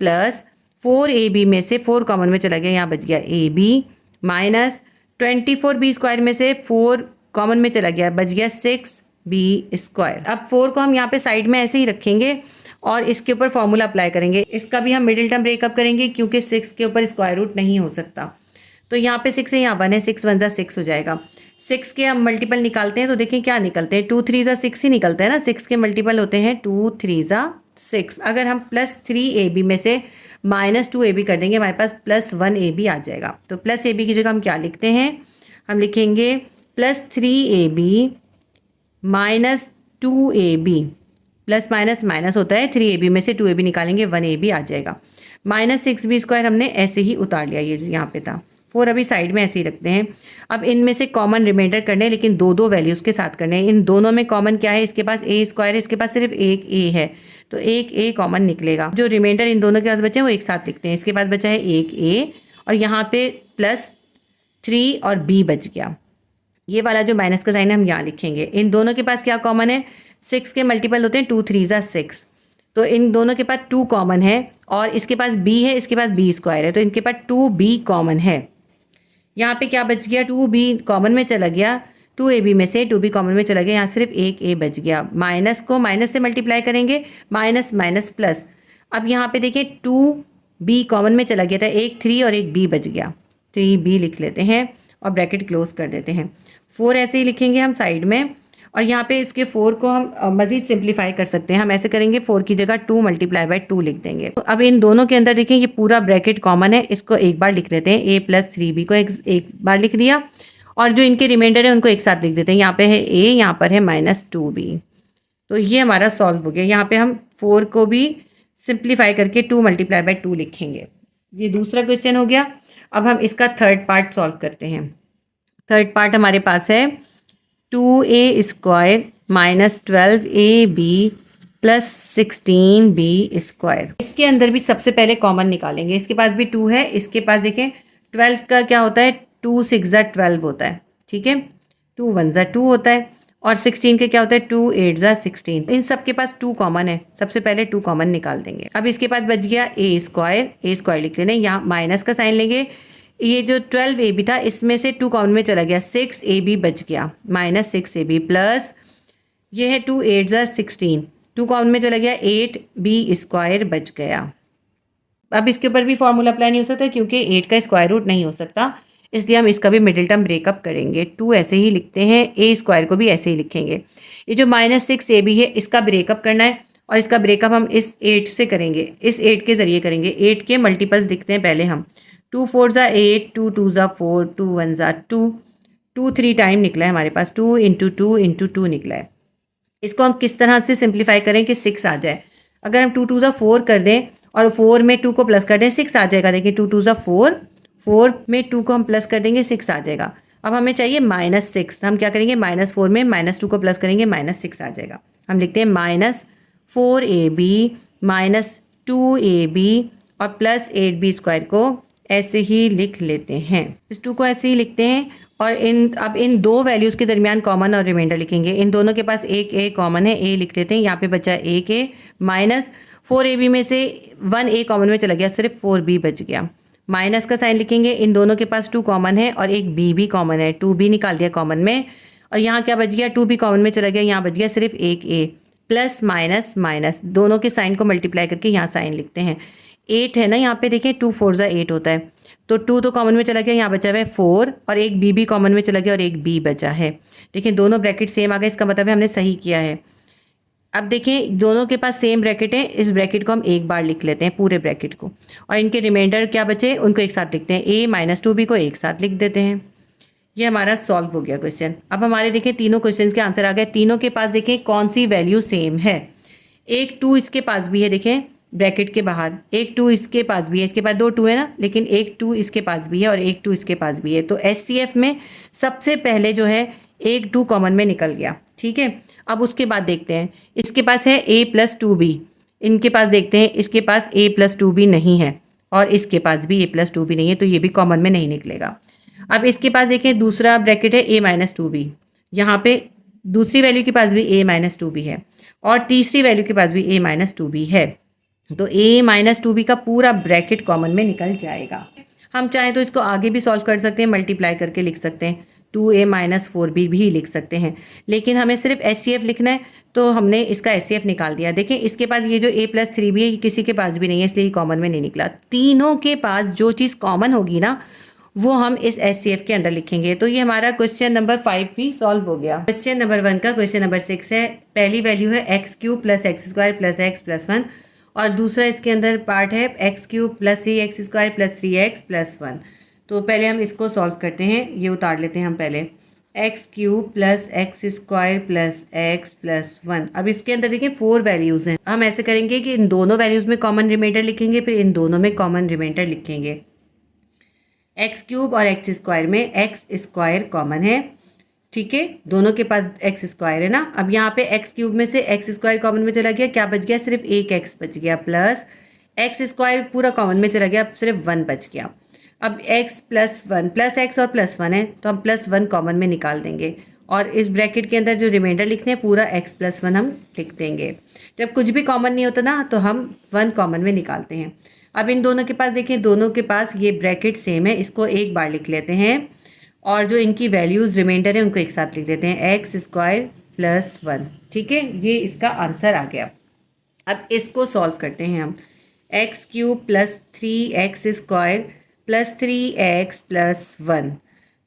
प्लस 4ab में से 4 कॉमन में चला गया, यहाँ बच गया ab, माइनस 24b स्क्वायर में से 4 कॉमन में चला गया, बच गया 6b स्क्वायर। अब 4 को हम यहाँ पे साइड में ऐसे ही रखेंगे और इसके ऊपर फॉर्मूला अप्लाई करेंगे। इसका भी हम मिडिल टर्म ब्रेकअप करेंगे क्योंकि 6 के ऊपर स्क्वायर रूट नहीं हो सकता। तो यहाँ पे 6 है, यहाँ 1 है, 6 1 ज़ा 6 हो जाएगा। 6 के हम मल्टीपल निकालते हैं तो देखें क्या निकलते हैं, 2 3 ज़ा 6 ही निकलता है ना। 6 के मल्टीपल होते हैं 2 3 ज़ा 6। अगर हम प्लस 3ab में से माइनस 2ab कर देंगे, हमारे पास प्लस 1ab आ जाएगा। तो प्लस ab की जगह हम क्या लिखते हैं, हम लिखेंगे plus 3ab minus 2ab। Plus minus minus होता है, 3ab में से 2ab निकालेंगे 1ab आ जाएगा। माइनस 6b स्क्वायर हमने ऐसे ही उतार लिया, ये जो यहाँ पे था। 4 अभी साइड में ऐसे ही रखते हैं। अब इनमें से कॉमन रिमाइंडर करने हैं, लेकिन दो वैल्यूज़ के साथ करने हैं। इन दोनों में कॉमन क्या है, इसके पास a स्क्वायर है, इसके पास सिर्फ एक a है, तो एक a कॉमन निकलेगा। जो रिमाइंडर इन दोनों के पास बचे हैं वो एक साथ लिखते हैं। इसके पास बचा है एक a और यहाँ पे प्लस 3 और b बच गया। ये वाला जो माइनस का साइन है हम यहाँ लिखेंगे। इन दोनों के पास क्या कॉमन है, 6 के मल्टीपल होते हैं 2 3 ज़ा 6, तो इन दोनों के पास 2 कॉमन है और इसके पास b है, इसके पास b स्क्वायर है, तो इनके पास 2b कॉमन है। यहाँ पे क्या बच गया, 2b कॉमन में चला गया, 2ab में से 2b कॉमन में चला गया, यहाँ सिर्फ एक a बच गया। माइनस को माइनस से मल्टीप्लाई करेंगे, माइनस माइनस प्लस। अब यहाँ पे देखिए 2b कॉमन में चला गया था, एक 3 और एक b बच गया, 3b लिख लेते हैं और ब्रैकेट क्लोज कर देते हैं। 4 ऐसे ही लिखेंगे हम साइड में और यहाँ पे इसके 4 को हम मज़ीद सिंप्लीफाई कर सकते हैं। हम ऐसे करेंगे, 4 की जगह 2 मल्टीप्लाई बाय 2 लिख देंगे। तो अब इन दोनों के अंदर देखिए ये पूरा ब्रैकेट कॉमन है, इसको एक बार लिख लेते हैं। a प्लस 3b को एक बार लिख दिया और जो इनके रिमाइंडर है उनको एक साथ लिख देते हैं। यहाँ पे है a, यहाँ पर है माइनस 2b। तो ये हमारा सॉल्व हो गया। यहाँ पे हम 4 को भी सिंप्लीफाई करके 2 मल्टीप्लाई बाय 2 लिखेंगे। ये दूसरा क्वेश्चन हो गया। अब हम इसका थर्ड पार्ट सॉल्व करते हैं। थर्ड पार्ट हमारे पास है 2a square minus 12ab plus 16b square. इसके अंदर भी सबसे पहले कॉमन निकालेंगे। इसके पास भी 2 है, इसके पास देखें 12 का क्या होता है, 2 6 ज़ा 12 होता है, ठीक है, 2 1 ज़ा 2 होता है और 16 के क्या होता है, 2 8 ज़ा 16। इन सब के पास 2 कॉमन है, सबसे पहले 2 कॉमन निकाल देंगे। अब इसके पास बच गया a स्क्वायर लिख लेना, यहाँ माइनस का साइन लेंगे। ये जो 12ab था इसमें से 2 कॉमन में चला गया, 6ab बच गया, माइनस 6ab प्लस ये है 2 8 ज़ा 16, 2 कॉमन में चला गया, 8b स्क्वायर बच गया। अब इसके ऊपर भी फॉर्मूला अप्लाई नहीं हो सकता क्योंकि 8 का स्क्वायर रूट नहीं हो सकता, इसलिए हम इसका भी मिडिल टर्म ब्रेकअप करेंगे। 2 ऐसे ही लिखते हैं, a स्क्वायर को भी ऐसे ही लिखेंगे। ये जो माइनस 6ab है इसका ब्रेकअप करना है और इसका ब्रेकअप हम इस 8 से करेंगे, इस 8 के ज़रिए करेंगे। 8 के मल्टीपल्स लिखते हैं पहले हम, 2 4 ज़ा 8, 2 2 ज़ा 4, 2 1 ज़ा 2, 2 3 टाइम निकला है हमारे पास, 2 इंटू 2 इंटू 2 निकला है। इसको हम किस तरह से सिंप्लीफाई करें कि 6 आ जाए। अगर हम 2 2 ज़ा 4 कर दें और 4 में 2 को प्लस कर दें, 6 आ जाएगा। देखिए 2 2 ज़ा 4, 4 में 2 को हम प्लस कर देंगे, 6 आ जाएगा। अब हमें चाहिए माइनस 6, हम क्या करेंगे, माइनस 4 में माइनस 2 को प्लस करेंगे, माइनस 6 आ जाएगा। हम लिखते हैं माइनस 4ab माइनस 2ab और प्लस 8b स्क्वायर को ऐसे ही लिख लेते हैं। इस 2 को ऐसे ही लिखते हैं और अब इन दो वैल्यूज़ के दरमियान कॉमन और रिमाइंडर लिखेंगे। इन दोनों के पास एक ए कॉमन है, ए लिख लेते हैं। यहाँ पे बचा एक ए माइनस 4ab में से 1a कॉमन में चला गया, सिर्फ 4b बच गया। माइनस का साइन लिखेंगे। इन दोनों के पास 2 कॉमन है और एक b भी कॉमन है, 2b निकाल दिया कॉमन में। और यहाँ क्या बच गया, 2b कॉमन में चला गया, यहाँ बच गया सिर्फ एक a। प्लस माइनस माइनस, दोनों के साइन को मल्टीप्लाई करके यहाँ साइन लिखते हैं। 8 है ना, यहाँ पे देखें 2 4 ज़ा 8 होता है, तो 2 तो कॉमन में चला गया, यहाँ बचा हुआ है 4 और एक b भी कॉमन में चला गया और एक b बचा है। देखिए दोनों ब्रैकेट सेम आ गए, इसका मतलब है हमने सही किया है। अब देखें दोनों के पास सेम ब्रैकेट है, इस ब्रैकेट को हम एक बार लिख लेते हैं पूरे ब्रैकेट को, और इनके रिमाइंडर क्या बचे उनको एक साथ लिखते हैं। a माइनस 2b को एक साथ लिख देते हैं। ये हमारा सॉल्व हो गया क्वेश्चन। अब हमारे देखें तीनों क्वेश्चन के आंसर आ गए। तीनों के पास देखें कौन सी वैल्यू सेम है। एक 2 इसके पास भी है, देखें ब्रैकेट के बाहर एक 2 इसके पास भी है, इसके पास 2 2 है ना, लेकिन एक 2 इसके पास भी है और एक 2 इसके पास भी है। तो HCF में सबसे पहले जो है एक 2 कॉमन में निकल गया, ठीक है। अब उसके बाद देखते हैं, इसके पास है a प्लस 2b, इनके पास देखते हैं इसके पास a प्लस 2b नहीं है और इसके पास भी a प्लस 2b नहीं है, तो ये भी कॉमन में नहीं निकलेगा। अब इसके पास देखें दूसरा ब्रैकेट है a माइनस 2b, यहाँ पे दूसरी वैल्यू के पास भी a माइनस 2b है और तीसरी वैल्यू के पास भी a माइनस 2b है, तो a माइनस 2b का पूरा ब्रैकेट कॉमन में निकल जाएगा। हम चाहें तो इसको आगे भी सॉल्व कर सकते हैं, मल्टीप्लाई करके लिख सकते हैं, 2a माइनस 4b भी लिख सकते हैं, लेकिन हमें सिर्फ HCF लिखना है तो हमने इसका HCF निकाल दिया। देखिए इसके पास ये जो a प्लस 3b है ये किसी के पास भी नहीं है, इसलिए कॉमन में नहीं निकला। तीनों के पास जो चीज़ कॉमन होगी ना वो हम इस HCF के अंदर लिखेंगे। तो ये हमारा क्वेश्चन नंबर 5 भी सॉल्व हो गया। क्वेश्चन नंबर 1 का क्वेश्चन नंबर 6 है। पहली वैल्यू है x cube plus x square plus x plus 1 और दूसरा इसके अंदर पार्ट है x cube plus 3x square plus 3x plus 1। तो पहले हम इसको सॉल्व करते हैं, ये उतार लेते हैं हम पहले। X cube plus x square plus x plus 1। अब इसके अंदर देखिए 4 वैल्यूज़ हैं। हम ऐसे करेंगे कि इन दोनों वैल्यूज़ में कॉमन रिमाइंडर लिखेंगे, फिर इन दोनों में कॉमन रिमाइंडर लिखेंगे। एक्स क्यूब और एक्स स्क्वायर में एक्स स्क्वायर कॉमन है, ठीक है, दोनों के पास एक्स स्क्वायर है ना। अब यहाँ पे एक्स क्यूब में से एक्स स्क्वायर कॉमन में चला गया, क्या बच गया, सिर्फ एक एक्स बच गया, प्लस एक्स स्क्वायर पूरा कॉमन में चला गया, सिर्फ 1 बच गया। अब एक्स प्लस 1 प्लस एक्स और प्लस 1 है तो हम प्लस 1 कॉमन में निकाल देंगे और इस ब्रैकेट के अंदर जो रिमाइंडर लिखते हैं पूरा एक्स प्लस 1 हम लिख देंगे। जब कुछ भी कॉमन नहीं होता ना तो हम 1 कॉमन में निकालते हैं। अब इन दोनों के पास देखिए दोनों के पास ये ब्रैकेट सेम है, इसको एक बार लिख लेते हैं और जो इनकी वैल्यूज़ रिमाइंडर है उनको एक साथ लिख लेते हैं, एक्स स्क्वायर प्लस 1, ठीक है। ये इसका आंसर आ गया। अब इसको सॉल्व करते हैं हम। X cube plus 3x square plus 3x plus 1,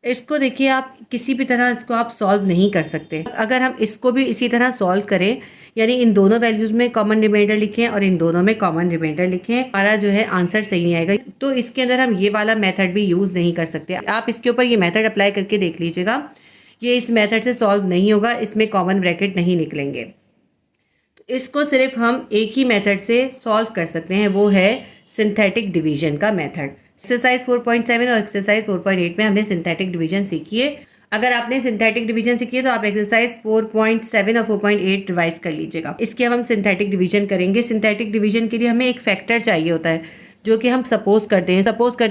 इसको देखिए आप किसी भी तरह इसको आप सॉल्व नहीं कर सकते। अगर हम इसको भी इसी तरह सॉल्व करें, यानी इन दोनों वैल्यूज़ में कॉमन रिमाइंडर लिखें और इन दोनों में कॉमन रिमाइंडर लिखें, हमारा जो है आंसर सही नहीं आएगा। तो इसके अंदर हम ये वाला मेथड भी यूज़ नहीं कर सकते। आप इसके ऊपर ये मेथड अप्लाई करके देख लीजिएगा, ये इस मेथड से सॉल्व नहीं होगा, इसमें कॉमन ब्रैकेट नहीं निकलेंगे। तो इसको सिर्फ हम एक ही मेथड से सॉल्व कर सकते हैं, वो है सिंथेटिक डिवीजन का मेथड। एक्सरसाइज 4.7 और एक्सरसाइज 4.8 में हमने सिंथेटिक डिवीजन सीखी है। अगर आपने सिंथेटिक डिवीजन सीखी है तो आप एक्सरसाइज 4.7 और 4.8 रिवाइज कर लीजिएगा। इसके अब हम सिंथेटिक डिवीजन करेंगे। सिंथेटिक डिवीजन के लिए हमें एक फैक्टर चाहिए होता है जो कि हम सपोज करते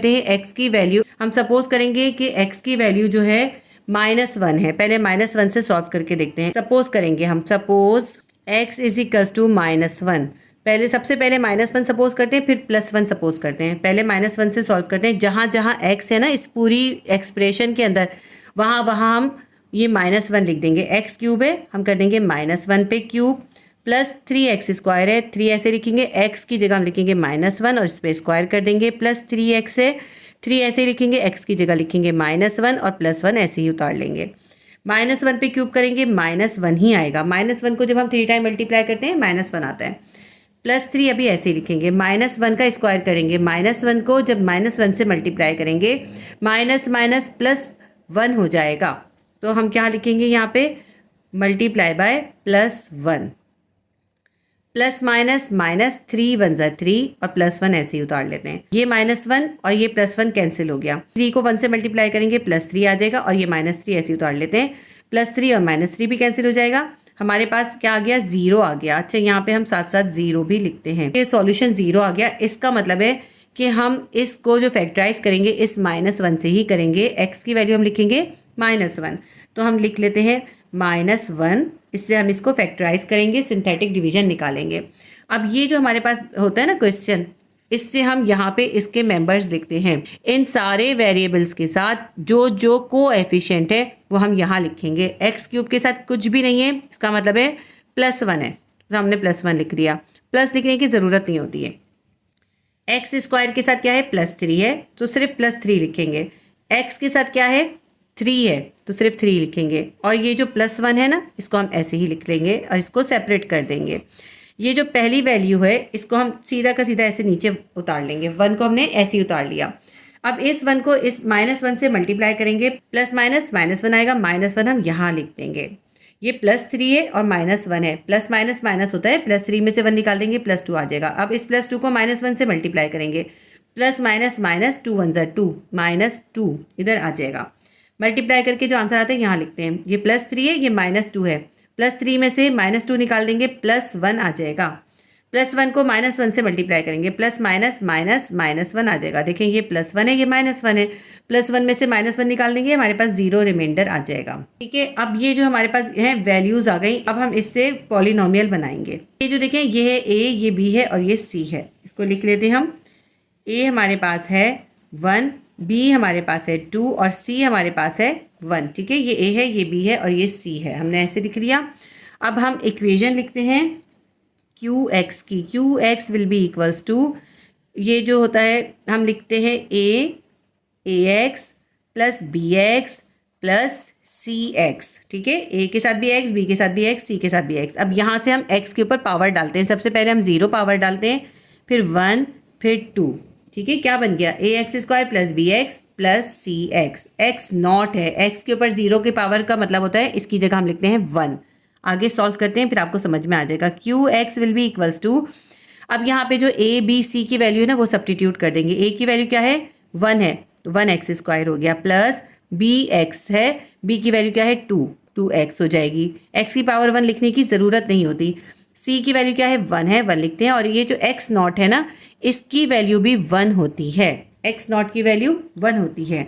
हैं एक्स की वैल्यू, हम सपोज करेंगे कि एक्स की वैल्यू जो है -1 है। पहले -1 से सॉल्व करके देखते हैं। सपोज करेंगे हम, suppose x is equals to -1। पहले सबसे पहले -1 सपोज करते हैं, फिर +1 सपोज करते हैं। पहले -1 से सॉल्व करते हैं, जहाँ जहाँ x है ना इस पूरी एक्सप्रेशन के अंदर, वहाँ वहाँ हम ये -1 लिख देंगे। एक्स क्यूब है, हम कर देंगे -1 पे क्यूब, प्लस 3x स्क्वायर है, 3 ऐसे लिखेंगे, x की जगह हम लिखेंगे -1 और इस पर स्क्वायर कर देंगे, प्लस 3x है, 3 ऐसे लिखेंगे, x की जगह लिखेंगे -1 और +1 ऐसे ही उतार लेंगे। -1 पे क्यूब करेंगे, -1 ही आएगा। -1 को जब हम 3 टाइम मल्टीप्लाई करते हैं -1 आता है। प्लस 3 अभी ऐसे ही लिखेंगे, -1 का स्क्वायर करेंगे, -1 को जब -1 से मल्टीप्लाई करेंगे माइनस माइनस +1 हो जाएगा। तो हम क्या लिखेंगे यहाँ पे, मल्टीप्लाई बाय +1, प्लस माइनस -3 1 ज़ा 3 और +1 ऐसे ही उतार लेते हैं। ये -1 और ये +1 कैंसिल हो गया, 3 को 1 से मल्टीप्लाई करेंगे +3 आ जाएगा और ये -3 ऐसे ही उतार लेते हैं। +3 और -3 भी कैंसिल हो जाएगा, हमारे पास क्या आ गया, 0 आ गया। अच्छा यहाँ पे हम साथ साथ 0 भी लिखते हैं। ये सॉल्यूशन 0 आ गया, इसका मतलब है कि हम इसको जो फैक्टराइज करेंगे इस -1 से ही करेंगे। x की वैल्यू हम लिखेंगे -1, तो हम लिख लेते हैं -1। इससे हम इसको फैक्टराइज करेंगे, सिंथेटिक डिवीजन निकालेंगे। अब ये जो हमारे पास होता है ना क्वेश्चन, इससे हम यहाँ पे इसके मेंबर्स लिखते हैं। इन सारे वेरिएबल्स के साथ जो जो कोएफिशिएंट है वो हम यहाँ लिखेंगे। x³ के साथ कुछ भी नहीं है, इसका मतलब है +1 है, तो हमने +1 लिख दिया। प्लस लिखने की ज़रूरत नहीं होती है। x² के साथ क्या है, +3 है, तो सिर्फ +3 लिखेंगे। x के साथ क्या है, 3 है, तो सिर्फ 3 लिखेंगे। और ये जो +1 है ना, इसको हम ऐसे ही लिख लेंगे और इसको सेपरेट कर देंगे। ये जो पहली वैल्यू है इसको हम सीधा का सीधा ऐसे नीचे उतार लेंगे। 1 को हमने ऐसे ही उतार लिया। अब इस 1 को इस -1 से मल्टीप्लाई करेंगे, प्लस माइनस -1 आएगा, -1 हम यहाँ लिख देंगे। ये +3 है और -1 है, प्लस माइनस माइनस होता है, +3 में से 1 निकाल देंगे, +2 आ जाएगा। अब इस +2 को -1 से मल्टीप्लाई करेंगे, प्लस माइनस माइनस 2 1 ज़ा 2, -2 इधर आ जाएगा। मल्टीप्लाई करके जो आंसर आता है यहाँ लिखते हैं। ये +3 है, ये -2 है, +3 में से -2 निकाल देंगे, +1 आ जाएगा। +1 को -1 से मल्टीप्लाई करेंगे, प्लस माइनस माइनस -1 आ जाएगा। देखें ये +1 है, ये -1 है, +1 में से -1 निकाल देंगे, हमारे पास 0 रिमाइंडर आ जाएगा। ठीक है, अब ये जो हमारे पास है वैल्यूज आ गई। अब हम इससे पॉलिनोमियल बनाएंगे। ये जो देखें ये है a, ये b है और ये c है। इसको लिख लेते हैं हम। a हमारे पास है 1, b हमारे पास है 2 और c हमारे पास है 1। ठीक है, ये a है, ये b है और ये c है, हमने ऐसे लिख लिया। अब हम इक्वेशन लिखते हैं qx की। qx will be equals to, ये जो होता है हम लिखते हैं ax plus bx plus cx। ठीक है, a के साथ भी x, b के साथ भी x, c के साथ भी x। अब यहाँ से हम x के ऊपर पावर डालते हैं। सबसे पहले हम 0 पावर डालते हैं, फिर 1, फिर 2। ठीक है, क्या बन गया, ax² plus bx plus cx। x not है, x के ऊपर 0 के पावर का मतलब होता है इसकी जगह हम लिखते हैं 1। आगे सॉल्व करते हैं, फिर आपको समझ में आ जाएगा। qx will be equals to, अब यहाँ पे जो a b c की वैल्यू है ना वो सब्स्टिट्यूट कर देंगे। a की वैल्यू क्या है, 1 है, तो 1x² हो गया, प्लस bx है, b की वैल्यू क्या है 2x हो जाएगी। x की पावर 1 लिखने की ज़रूरत नहीं होती। c की वैल्यू क्या है, 1 है, 1 लिखते हैं। और ये जो x नॉट है ना, इसकी वैल्यू भी 1 होती है। x नॉट की वैल्यू 1 होती है।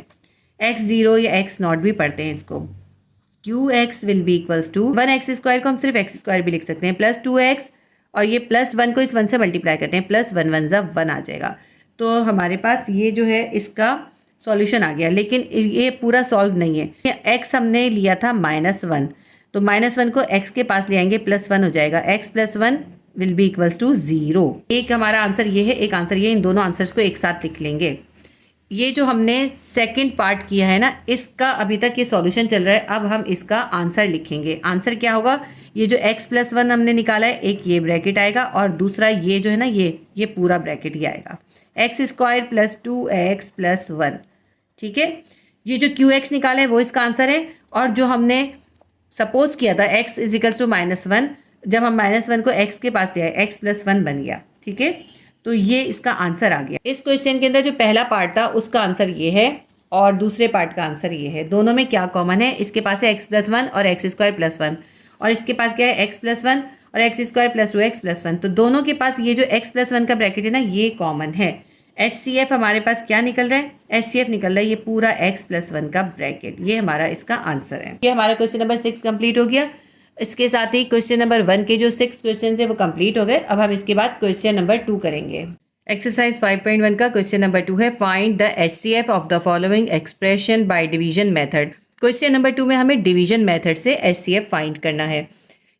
x0 या x नॉट भी पढ़ते हैं इसको। qx will be equals to 1x² को हम सिर्फ x² भी लिख सकते हैं, प्लस 2x, और ये +1 को इस 1 से मल्टीप्लाई करते हैं, प्लस 1 1 ज़ा 1 आ जाएगा। तो हमारे पास ये जो है इसका सॉल्यूशन आ गया। लेकिन ये पूरा सॉल्व नहीं है। x हमने लिया था -1, तो -1 को x के पास ले आएंगे, +1 हो जाएगा। x + 1 will be equals to 0। एक हमारा आंसर ये है, एक आंसर ये, इन दोनों आंसर्स को एक साथ लिख लेंगे। ये जो हमने सेकंड पार्ट किया है ना, इसका अभी तक ये सॉल्यूशन चल रहा है। अब हम इसका आंसर लिखेंगे। आंसर क्या होगा, ये जो x + 1 हमने निकाला है, एक ये ब्रैकेट आएगा और दूसरा ये जो है ना, ये पूरा ब्रैकेट ही आएगा, x² + 2x + 1। ठीक है, ये जो qx निकाला है वो इसका आंसर है। और जो हमने सपोज किया था x = -1, जब हम -1 को x के पास लिया है, x + 1 बन गया। ठीक है, तो ये इसका आंसर आ गया। इस क्वेश्चन के अंदर जो पहला पार्ट था उसका आंसर ये है और दूसरे पार्ट का आंसर ये है। दोनों में क्या कॉमन है, इसके पास है x + 1 और x² + 1, और इसके पास क्या है, x + 1 और x² + 2x + 1। तो दोनों के पास ये जो x + 1 का ब्रैकेट है ना, ये कॉमन है। HCF हमारे पास क्या निकल रहा है, HCF निकल रहा है ये पूरा x + 1 का ब्रैकेट। ये हमारा इसका आंसर है। ये हमारा क्वेश्चन नंबर 6 कंप्लीट हो गया। इसके साथ ही क्वेश्चन नंबर 1 के जो 6 क्वेश्चन थे वो कंप्लीट हो गए। अब हम इसके बाद क्वेश्चन नंबर 2 करेंगे। एक्सरसाइज 5.1 का क्वेश्चन नंबर 2 है, find the HCF of the following expression by division method. Question number 2 में हमें डिवीजन मेथड से HCF फाइंड करना है।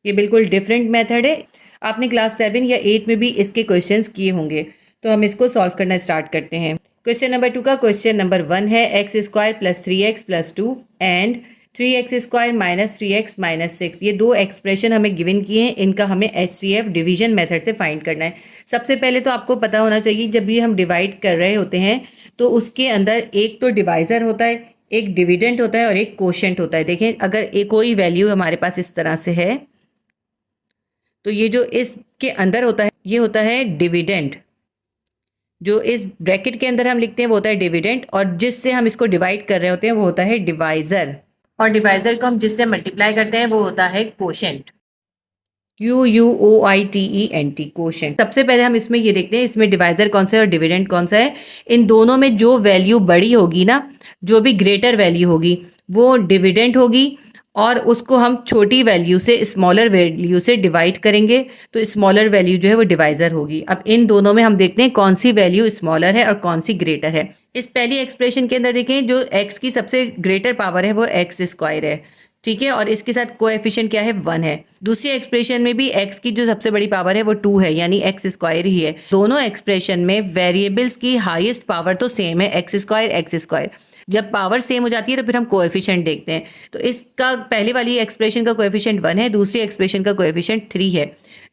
ये बिल्कुल डिफरेंट मेथड है। आपने क्लास 7 या 8 में भी इसके क्वेश्चंस किए होंगे। तो हम इसको सॉल्व करना स्टार्ट करते हैं। क्वेश्चन नंबर 2 का क्वेश्चन नंबर 1 है, x² + 3x + 2 and 3x² - 3x - 6। ये दो एक्सप्रेशन हमें गिवन किए हैं, इनका हमें HCF डिवीजन मेथड से फाइंड करना है। सबसे पहले तो आपको पता होना चाहिए, जब भी हम डिवाइड कर रहे होते हैं तो उसके अंदर एक तो डिवाइज़र होता है, एक डिविडेंट होता है और एक कोशेंट होता है। देखें, अगर एक कोई वैल्यू हमारे पास इस तरह से है तो ये जो इसके अंदर होता है ये होता है डिविडेंट। जो इस ब्रैकेट के अंदर हम लिखते हैं वो होता है डिविडेंट, और जिससे हम इसको डिवाइड कर रहे होते हैं वो होता है डिवाइज़र, और डिवाइज़र को हम जिससे मल्टीप्लाई करते हैं वो होता है कोशेंट। QUOITENT quotient. सबसे पहले हम इसमें ये देखते हैं इसमें डिवाइजर कौन सा है और डिविडेंड कौन सा है। इन दोनों में जो वैल्यू बड़ी होगी ना, जो भी ग्रेटर वैल्यू होगी वो डिविडेंड होगी, और उसको हम छोटी वैल्यू से स्मॉलर वैल्यू से डिवाइड करेंगे तो स्मॉलर वैल्यू जो है वो डिवाइजर होगी। अब इन दोनों में हम देखते हैं कौन सी वैल्यू स्मॉलर है और कौन सी ग्रेटर है। इस पहली एक्सप्रेशन के अंदर देखें जो x की सबसे ग्रेटर पावर है वो एक्स स्क्वायर है, ठीक है, और इसके साथ कोएफिशिएंट क्या है 1 है। दूसरी एक्सप्रेशन में भी x की जो सबसे बड़ी पावर है वो 2 है, यानी एक्स स्क्वायर ही है। दोनों एक्सप्रेशन में वेरिएबल्स की हाईएस्ट पावर तो सेम है, एक्स स्क्वायर। जब पावर सेम हो जाती है तो फिर हम कोएफिशिएंट देखते हैं। तो इसका पहले वाली एक्सप्रेशन का कोएफिशिएंट 1 है, दूसरी एक्सप्रेशन का कोएफिशिएंट 3 है,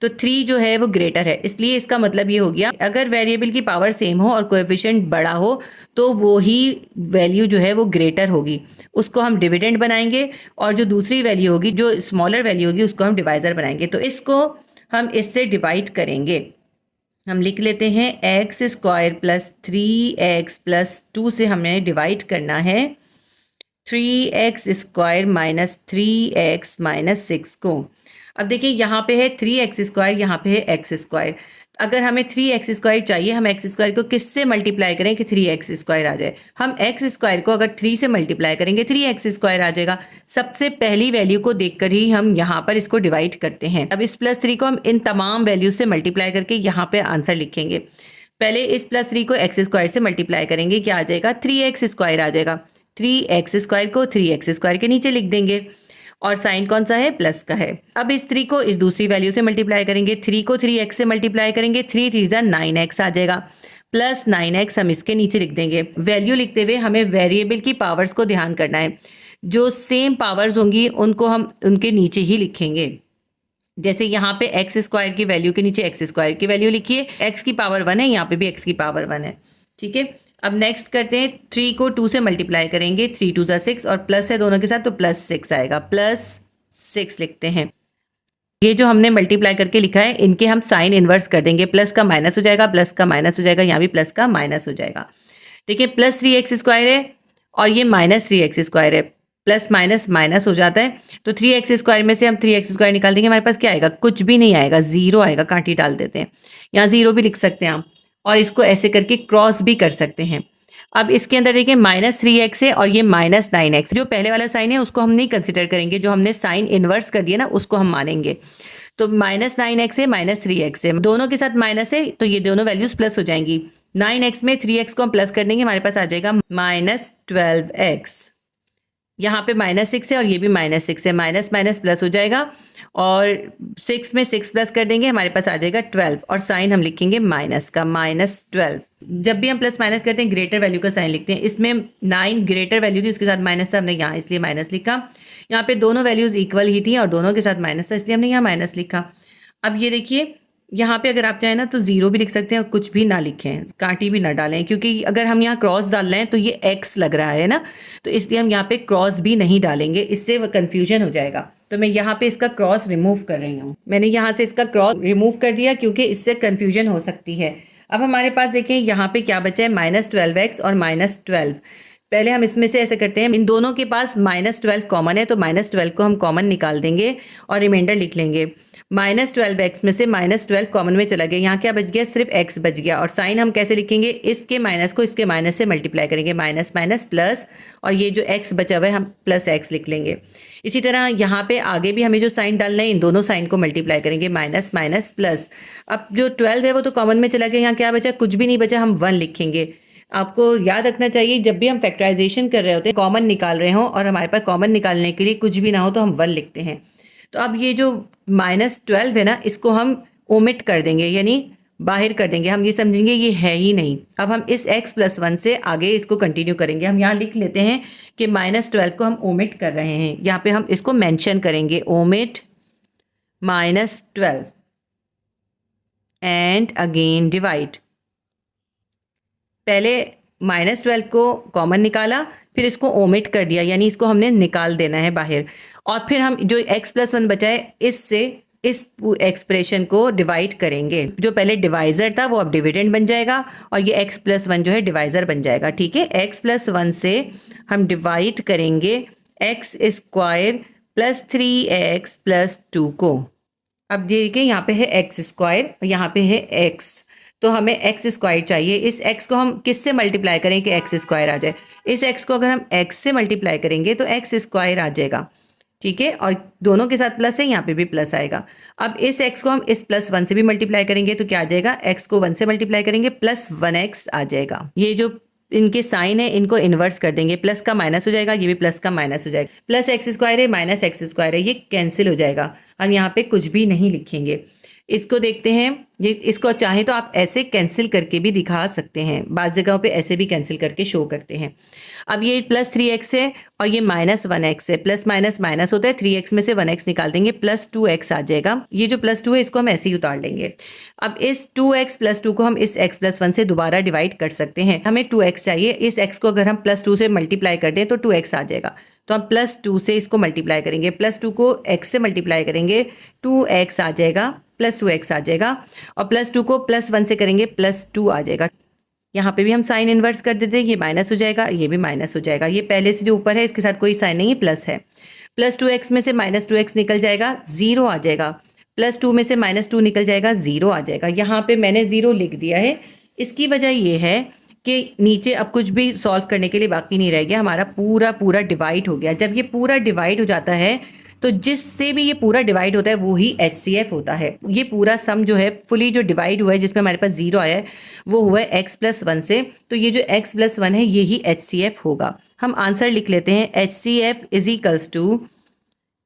तो 3 जो है वो ग्रेटर है। इसलिए इसका मतलब ये हो गया अगर वेरिएबल की पावर सेम हो और कोएफिशिएंट बड़ा हो तो वो ही वैल्यू जो है वो ग्रेटर होगी, उसको हम डिविडेंड बनाएंगे, और जो दूसरी वैल्यू होगी जो स्मॉलर वैल्यू होगी उसको हम डिवाइजर बनाएंगे। तो इसको हम इससे डिवाइड करेंगे। हम लिख लेते हैं x square plus 3x plus 2 से हमने डिवाइड करना है 3x square minus 3x minus 6 को। अब देखिए यहाँ पे है 3x स्क्वायर, यहाँ पे है एक्स स्क्वायर। अगर हमें 3x स्क्वायर चाहिए, हम एक्स स्क्वायर को किससे मल्टीप्लाई करें कि 3x स्क्वायर आ जाए। हम एक्स स्क्वायर को अगर 3 से मल्टीप्लाई करेंगे 3x स्क्वायर आ जाएगा। सबसे पहली वैल्यू को देखकर ही हम यहाँ पर इसको डिवाइड करते हैं। अब इस +3 को हम इन तमाम वैल्यूज से मल्टीप्लाई करके यहाँ पे आंसर लिखेंगे। पहले इस +3 को एक्स स्क्वायर से मल्टीप्लाई करेंगे, क्या आ जाएगा 3x स्क्वायर आ जाएगा। 3x स्क्वायर को 3x स्क्वायर के नीचे लिख देंगे, और साइन कौन सा है प्लस का है। अब इस 3 को इस दूसरी वैल्यू से मल्टीप्लाई करेंगे, 3 को 3x से मल्टीप्लाई करेंगे, 3 3 जा 9x आ जाएगा, प्लस 9x हम इसके नीचे लिख देंगे। वैल्यू लिखते हुए हमें वेरिएबल की पावर्स को ध्यान करना है, जो सेम पावर्स होंगी उनको हम उनके नीचे ही लिखेंगे। जैसे यहाँ पे एक्स स्क्वायर की वैल्यू के नीचे एक्स स्क्वायर की वैल्यू लिखिए, एक्स की पावर 1 है, यहाँ पे भी एक्स की पावर 1 है, ठीक है। अब नेक्स्ट करते हैं 3 को 2 से मल्टीप्लाई करेंगे, 3 2 जा 6 और प्लस है दोनों के साथ तो +6 आएगा, +6 लिखते हैं। ये जो हमने मल्टीप्लाई करके लिखा है इनके हम साइन इन्वर्स कर देंगे, प्लस का माइनस हो जाएगा, प्लस का माइनस हो जाएगा, यहाँ भी प्लस का माइनस हो जाएगा। देखिए +3x स्क्वायर है और ये -3x स्क्वायर है, प्लस माइनस माइनस हो जाता है, तो 3x स्क्वायर में से हम 3x स्क्वायर निकाल देंगे, हमारे पास क्या आएगा, कुछ भी नहीं आएगा, 0 आएगा, कांटी डाल देते हैं, यहाँ 0 भी लिख सकते हैं हम, और इसको ऐसे करके क्रॉस भी कर सकते हैं। अब इसके अंदर देखिए -3x है और ये -9x, जो पहले वाला साइन है उसको हम नहीं कंसिडर करेंगे, जो हमने साइन इन्वर्स कर दिया ना उसको हम मानेंगे। तो -9x है, -3x है, दोनों के साथ माइनस है तो ये दोनों वैल्यूज प्लस हो जाएंगी। 9x में 3x को हम प्लस कर देंगे, हमारे पास आ जाएगा -12x। यहाँ पे -6 है और ये भी -6 है, माइनस माइनस प्लस हो जाएगा, और 6 में 6 प्लस कर देंगे, हमारे पास आ जाएगा 12, और साइन हम लिखेंगे माइनस का, -12। जब भी हम प्लस माइनस करते हैं ग्रेटर वैल्यू का साइन लिखते हैं। इसमें 9 ग्रेटर वैल्यू थी, उसके साथ माइनस था, हमने यहाँ इसलिए माइनस लिखा। यहाँ पे दोनों वैल्यूज इक्वल ही थी और दोनों के साथ माइनस था, इसलिए हमने यहाँ माइनस लिखा। अब ये देखिए यहाँ पे अगर आप चाहें ना तो 0 भी लिख सकते हैं और कुछ भी ना लिखें, कांटी भी ना डालें, क्योंकि अगर हम यहाँ क्रॉस डाल रहे हैं तो ये x लग रहा है ना, तो इसलिए हम यहाँ पे क्रॉस भी नहीं डालेंगे, इससे वो कन्फ्यूजन हो जाएगा। तो मैं यहाँ पे इसका क्रॉस रिमूव कर रही हूँ, मैंने यहाँ से इसका क्रॉस रिमूव कर दिया क्योंकि इससे कन्फ्यूजन हो सकती है। अब हमारे पास देखिए यहाँ पे क्या बचा है, -12x और -12। पहले हम इसमें से ऐसे करते हैं, इन दोनों के पास -12 कॉमन है तो -12 को हम कॉमन निकाल देंगे और रिमाइंडर लिख लेंगे। -12x में से -12 कॉमन में चला गया, यहाँ क्या बच गया, सिर्फ x बच गया, और साइन हम कैसे लिखेंगे, इसके माइनस को इसके माइनस से मल्टीप्लाई करेंगे, माइनस माइनस प्लस, और ये जो x बचा हुआ है हम +x लिख लेंगे। इसी तरह यहाँ पे आगे भी हमें जो साइन डालना है इन दोनों साइन को मल्टीप्लाई करेंगे, माइनस माइनस प्लस। अब जो 12 है वो तो कॉमन में चला गया, यहाँ क्या बचा, कुछ भी नहीं बचा, हम 1 लिखेंगे। आपको याद रखना चाहिए जब भी हम फैक्टराइजेशन कर रहे होते हैं, कॉमन निकाल रहे हो और हमारे पास कॉमन निकालने के लिए कुछ भी ना हो तो हम 1 लिखते हैं। तो अब ये जो -12 है ना इसको हम ओमिट कर देंगे, यानी बाहर कर देंगे, हम ये समझेंगे ये है ही नहीं। अब हम इस x + 1 से आगे इसको कंटिन्यू करेंगे। हम यहाँ लिख लेते हैं कि -12 को हम ओमिट कर रहे हैं, यहाँ पे हम इसको मेंशन करेंगे, ओमिट -12 एंड अगेन डिवाइड। पहले -12 को कॉमन निकाला, फिर इसको ओमिट कर दिया, यानी इसको हमने निकाल देना है बाहर, और फिर हम जो x + 1 बचा है इससे इस एक्सप्रेशन को डिवाइड करेंगे। जो पहले डिवाइज़र था वो अब डिविडेंड बन जाएगा और ये x + 1 जो है डिवाइज़र बन जाएगा, ठीक है। x + 1 से हम डिवाइड करेंगे x² + 3x + 2 को। अब देखिए यहाँ पे है एक्स स्क्वायर और यहाँ पे है एक्स, तो हमें एक्स स्क्वायर चाहिए। इस एक्स को हम किससे मल्टीप्लाई करें कि एक्स स्क्वायर आ जाए? इस एक्स को अगर हम एक्स से मल्टीप्लाई करेंगे तो एक्स स्क्वायर आ जाएगा, ठीक है। और दोनों के साथ प्लस है, यहाँ पे भी प्लस आएगा। अब इस एक्स को हम इस +1 से भी मल्टीप्लाई करेंगे तो क्या आ जाएगा? एक्स को 1 से मल्टीप्लाई करेंगे +1x आ जाएगा। ये जो इनके साइन है इनको इन्वर्स कर देंगे, प्लस का माइनस हो जाएगा, ये भी प्लस का माइनस हो जाएगा। प्लस एक्स स्क्वायर है माइनस एक्स स्क्वायर है, ये कैंसिल हो जाएगा। हम यहाँ पे कुछ भी नहीं लिखेंगे। इसको देखते हैं, ये इसको चाहे तो आप ऐसे कैंसिल करके भी दिखा सकते हैं, बाज़ जगहों पे ऐसे भी कैंसिल करके शो करते हैं। अब ये +3x है और ये -1x है, प्लस माइनस माइनस होता है, 3x में से 1x निकाल देंगे, +2x आ जाएगा। ये जो +2 है इसको हम ऐसे ही उतार लेंगे। अब इस 2x + 2 को हम इस x + 1 से दोबारा डिवाइड कर सकते हैं। हमें 2x चाहिए, इस x को अगर हम +2 से मल्टीप्लाई कर दें तो 2x आ जाएगा। तो हम +2 से इसको मल्टीप्लाई करेंगे, +2 को x से मल्टीप्लाई करेंगे 2x आ जाएगा, +2x आ जाएगा। और +2 को +1 से करेंगे +2 आ जाएगा। यहाँ पे भी हम साइन इन्वर्स कर देते हैं, ये माइनस हो जाएगा, ये भी माइनस हो जाएगा। ये पहले से जो ऊपर है इसके साथ कोई साइन नहीं है, प्लस है। +2x में से -2x निकल जाएगा, 0 आ जाएगा। +2 में से -2 निकल जाएगा, 0 आ जाएगा। यहाँ पे मैंने 0 लिख दिया है। इसकी वजह ये है कि नीचे अब कुछ भी सॉल्व करने के लिए बाकी नहीं रह गया, हमारा पूरा डिवाइड हो गया। जब ये पूरा डिवाइड हो जाता है तो जिससे भी ये पूरा डिवाइड होता है वो ही HCF होता है। ये पूरा सम जो है फुली जो डिवाइड हुआ है, जिसमें हमारे पास 0 आया है, वो हुआ है x + 1 से। तो ये जो x + 1 है ये ही HCF होगा। हम आंसर लिख लेते हैं, HCF =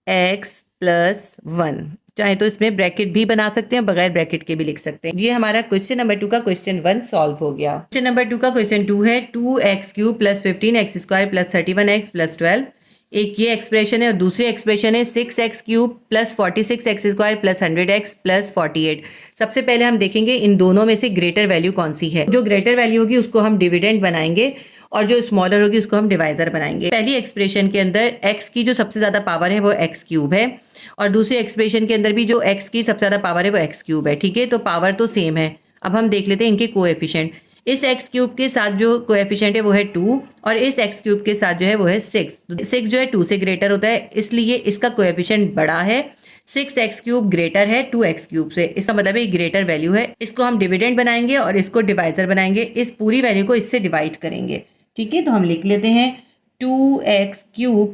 x + 1। चाहे तो इसमें ब्रैकेट भी बना सकते हैं, बगैर ब्रैकेट के भी लिख सकते हैं। ये हमारा क्वेश्चन नंबर 2 का क्वेश्चन 1 सॉल्व हो गया। क्वेश्चन नंबर 2 का क्वेश्चन 2 है 2x³ + 15x² + 31x + 12। एक ये एक्सप्रेशन है और दूसरी एक्सप्रेशन है 6x³ + 46x² + 100x + 48। सबसे पहले हम देखेंगे इन दोनों में से ग्रेटर वैल्यू कौन सी है। जो ग्रेटर वैल्यू होगी उसको हम डिविडेंड बनाएंगे और जो स्मॉलर होगी उसको हम डिवाइजर बनाएंगे। पहली एक्सप्रेशन के अंदर x की जो सबसे ज़्यादा पावर है वो x³ है और दूसरी एक्सप्रेशन के अंदर भी जो x की सबसे ज़्यादा पावर है वो x³ है, ठीक है। तो पावर तो सेम है। अब हम देख लेते हैं इनके कोएफिशिएंट। इस x³ के साथ जो कोएफिशिएंट है वो है 2 और इस x³ के साथ जो है वो है 6। 6 जो है 2 से ग्रेटर होता है, इसलिए इसका कोएफिशिएंट बड़ा है। 6x³ ग्रेटर है 2x³ से, इसका मतलब ये ग्रेटर वैल्यू है। इसको हम डिविडेंड बनाएंगे और इसको डिवाइजर बनाएंगे। इस पूरी वैल्यू को इससे डिवाइड करेंगे, ठीक है। तो हम लिख लेते हैं 2x³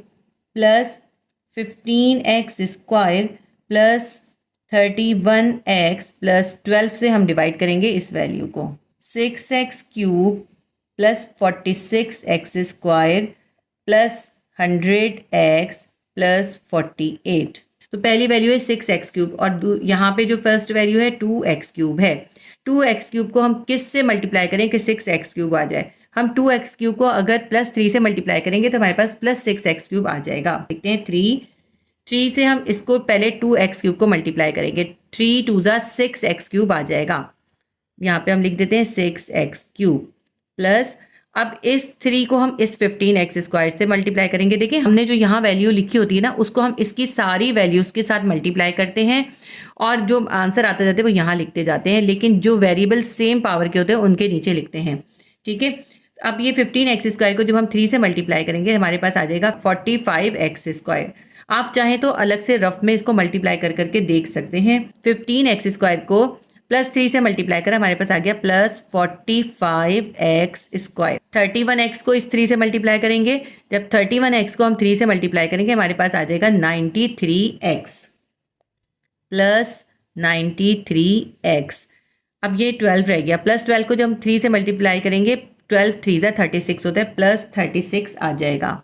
+ 15x² + 31x + 12 से हम डिवाइड करेंगे इस वैल्यू को। 6x³ + 46x² + 100x + 48। तो पहली वैल्यू है 6x³ और यहाँ पे जो फर्स्ट वैल्यू है 2x³ है। 2x³ को हम किस से मल्टीप्लाई करें कि 6x³ आ जाए? हम 2x³ को अगर +3 से मल्टीप्लाई करेंगे तो हमारे पास +6x³ आ जाएगा। देखते हैं 3 से हम इसको पहले 2x³ को मल्टीप्लाई करेंगे, 3 2 ज़ा 6x³ आ जाएगा। यहाँ पे हम लिख देते हैं 6x³ प्लस अब इस 3 को हम इस 15x² से मल्टीप्लाई करेंगे। देखिए हमने जो यहाँ वैल्यू लिखी होती है ना उसको हम इसकी सारी वैल्यूज़ के साथ मल्टीप्लाई करते हैं और जो आंसर आते जाते हैं वो यहाँ लिखते जाते हैं, लेकिन जो वेरिएबल सेम पावर के होते हैं उनके नीचे लिखते हैं, ठीक है। अब ये 15x² को जब हम 3 से मल्टीप्लाई करेंगे हमारे पास आ जाएगा 45x²। आप चाहें तो अलग से रफ में इसको मल्टीप्लाई कर करके देख सकते हैं। 15x² को +3 से मल्टीप्लाई करा हमारे पास आ गया +45x²। 31x को इस 3 से मल्टीप्लाई करेंगे, जब 31x को हम 3 से मल्टीप्लाई करेंगे हमारे पास आ जाएगा 93x + 93x। अब ये 12 रह गया, +12 को जब हम 3 से मल्टीप्लाई करेंगे 12 3 ज़ा 36 होता है, +36 आ जाएगा।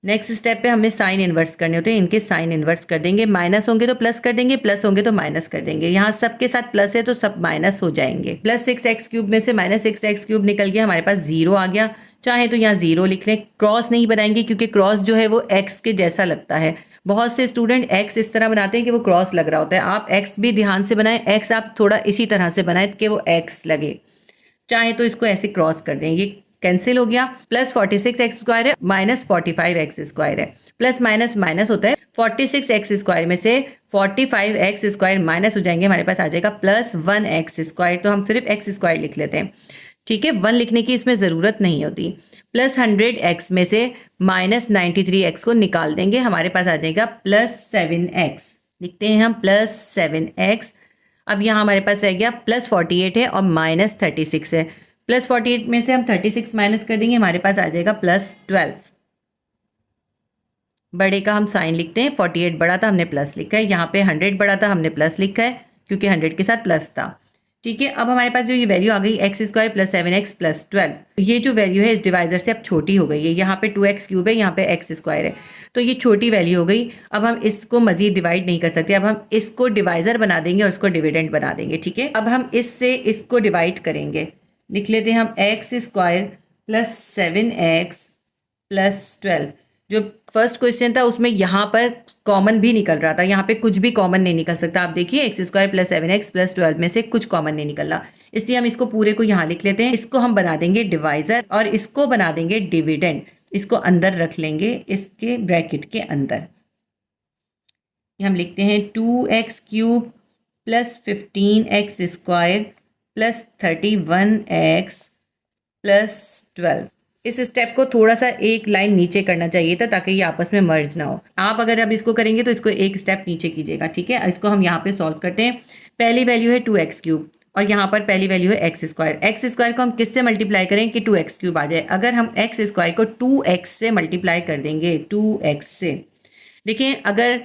नेक्स्ट स्टेप पे हमें साइन इन्वर्स करने होते हैं, इनके साइन इन्वर्स कर देंगे। माइनस होंगे तो प्लस कर देंगे, प्लस होंगे तो माइनस कर देंगे। यहाँ सबके साथ प्लस है तो सब माइनस हो जाएंगे। +6x³ में से -6x³ निकल गया, हमारे पास 0 आ गया। चाहे तो यहाँ 0 लिख लें, क्रॉस नहीं बनाएंगे क्योंकि क्रॉस जो है वो x के जैसा लगता है। बहुत से स्टूडेंट x इस तरह बनाते हैं कि वो क्रॉस लग रहा होता है। आप x भी ध्यान से बनाएं, x आप थोड़ा इसी तरह से बनाएं कि वो x लगे। चाहे तो इसको ऐसे क्रॉस कर दें, ये कैंसिल हो गया। +46x² है -45x² है, प्लस माइनस माइनस होता है। 46x² में से 45x² माइनस हो जाएंगे, हमारे पास आ जाएगा +1x²। तो हम सिर्फ x² लिख लेते हैं, ठीक है, 1 लिखने की इसमें ज़रूरत नहीं होती। प्लस 100x में से माइनस 93x को निकाल देंगे, हमारे पास आ जाएगा प्लस 7x। लिखते हैं हम प्लस 7x। अब यहाँ हमारे पास रह गया प्लस 48 है और माइनस 36 है। प्लस 48 में से हम 36 माइनस कर देंगे, हमारे पास आ जाएगा प्लस 12। बड़े का हम साइन लिखते हैं, 48 बड़ा था हमने प्लस लिखा है, यहाँ पे 100 बड़ा था हमने प्लस लिखा है क्योंकि 100 के साथ प्लस था। ठीक है, अब हमारे पास जो ये वैल्यू आ गई x² प्लस 7x प्लस 12, ये जो वैल्यू है इस डिवाइजर से अब छोटी हो गई है। यहाँ पे 2x³ है, यहाँ पे x² है, तो ये छोटी वैल्यू हो गई। अब हम इसको मजीद डिवाइड नहीं कर सकते, अब हम इसको डिवाइजर बना देंगे और इसको डिविडेंड बना देंगे। ठीक है, अब हम इससे इसको डिवाइड करेंगे, लिख लेते हैं हम x² प्लस 7x प्लस 12। जो फर्स्ट क्वेश्चन था उसमें यहाँ पर कॉमन भी निकल रहा था, यहाँ पे कुछ भी कॉमन नहीं निकल सकता। आप देखिए x² प्लस 7x प्लस 12 में से कुछ कॉमन नहीं निकल रहा, इसलिए हम इसको पूरे को यहाँ लिख लेते हैं। इसको हम बना देंगे डिवाइजर और इसको बना देंगे डिविडेंड, इसको अंदर रख लेंगे इसके ब्रैकेट के अंदर। हम लिखते हैं 2x³ plus 15x² plus 31x plus 12। इस स्टेप को थोड़ा सा एक लाइन नीचे करना चाहिए था ताकि ये आपस में मर्ज ना हो। आप अगर अब इसको करेंगे तो इसको एक स्टेप नीचे कीजिएगा। ठीक है, इसको हम यहाँ पे सॉल्व करते हैं। पहली वैल्यू है 2x³ और यहाँ पर पहली वैल्यू है x²। x² को हम किससे मल्टीप्लाई करें कि 2x³ आ जाए। अगर हम x² को 2x से मल्टीप्लाई कर देंगे, 2x से, देखिए अगर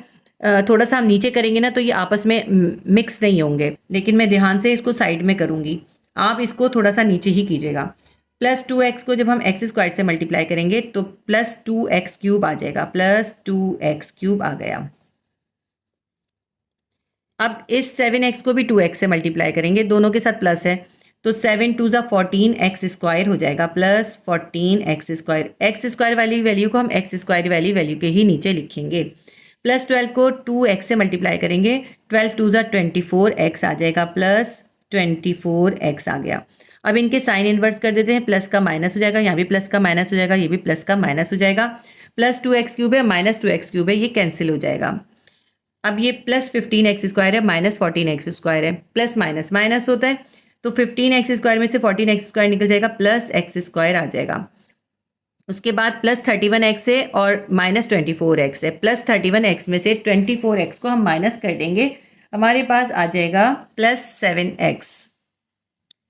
थोड़ा सा हम नीचे करेंगे ना तो ये आपस में मिक्स नहीं होंगे, लेकिन मैं ध्यान से इसको साइड में करूँगी, आप इसको थोड़ा सा नीचे ही कीजिएगा। प्लस 2x को जब हम x² से मल्टीप्लाई करेंगे तो प्लस 2x³ आ जाएगा, प्लस 2x³ आ गया। अब इस 7x को भी 2x से मल्टीप्लाई करेंगे, दोनों के साथ प्लस है, तो 7 2 14x² हो जाएगा, प्लस 14x²। x² वाली वैल्यू को हम x² वाली वैल्यू के ही नीचे लिखेंगे। प्लस 12 को 2x से मल्टीप्लाई करेंगे, 12 2 24x आ जाएगा, प्लस 24x आ गया। अब इनके साइन इन्वर्स कर देते हैं, प्लस का माइनस हो जाएगा, यहाँ भी प्लस का माइनस हो जाएगा, ये भी प्लस का माइनस हो जाएगा। प्लस 2x³ है माइनस 2x³ है, ये कैंसिल हो जाएगा। अब ये प्लस 15x² है माइनस 14x² है, प्लस माइनस माइनस होता है, तो 15x² में से 14x² निकल जाएगा, प्लस x² आ जाएगा। उसके बाद प्लस 31x है और माइनस 24x है। प्लस 31x में से 24x को हम माइनस कर देंगे, हमारे पास आ जाएगा प्लस 7x,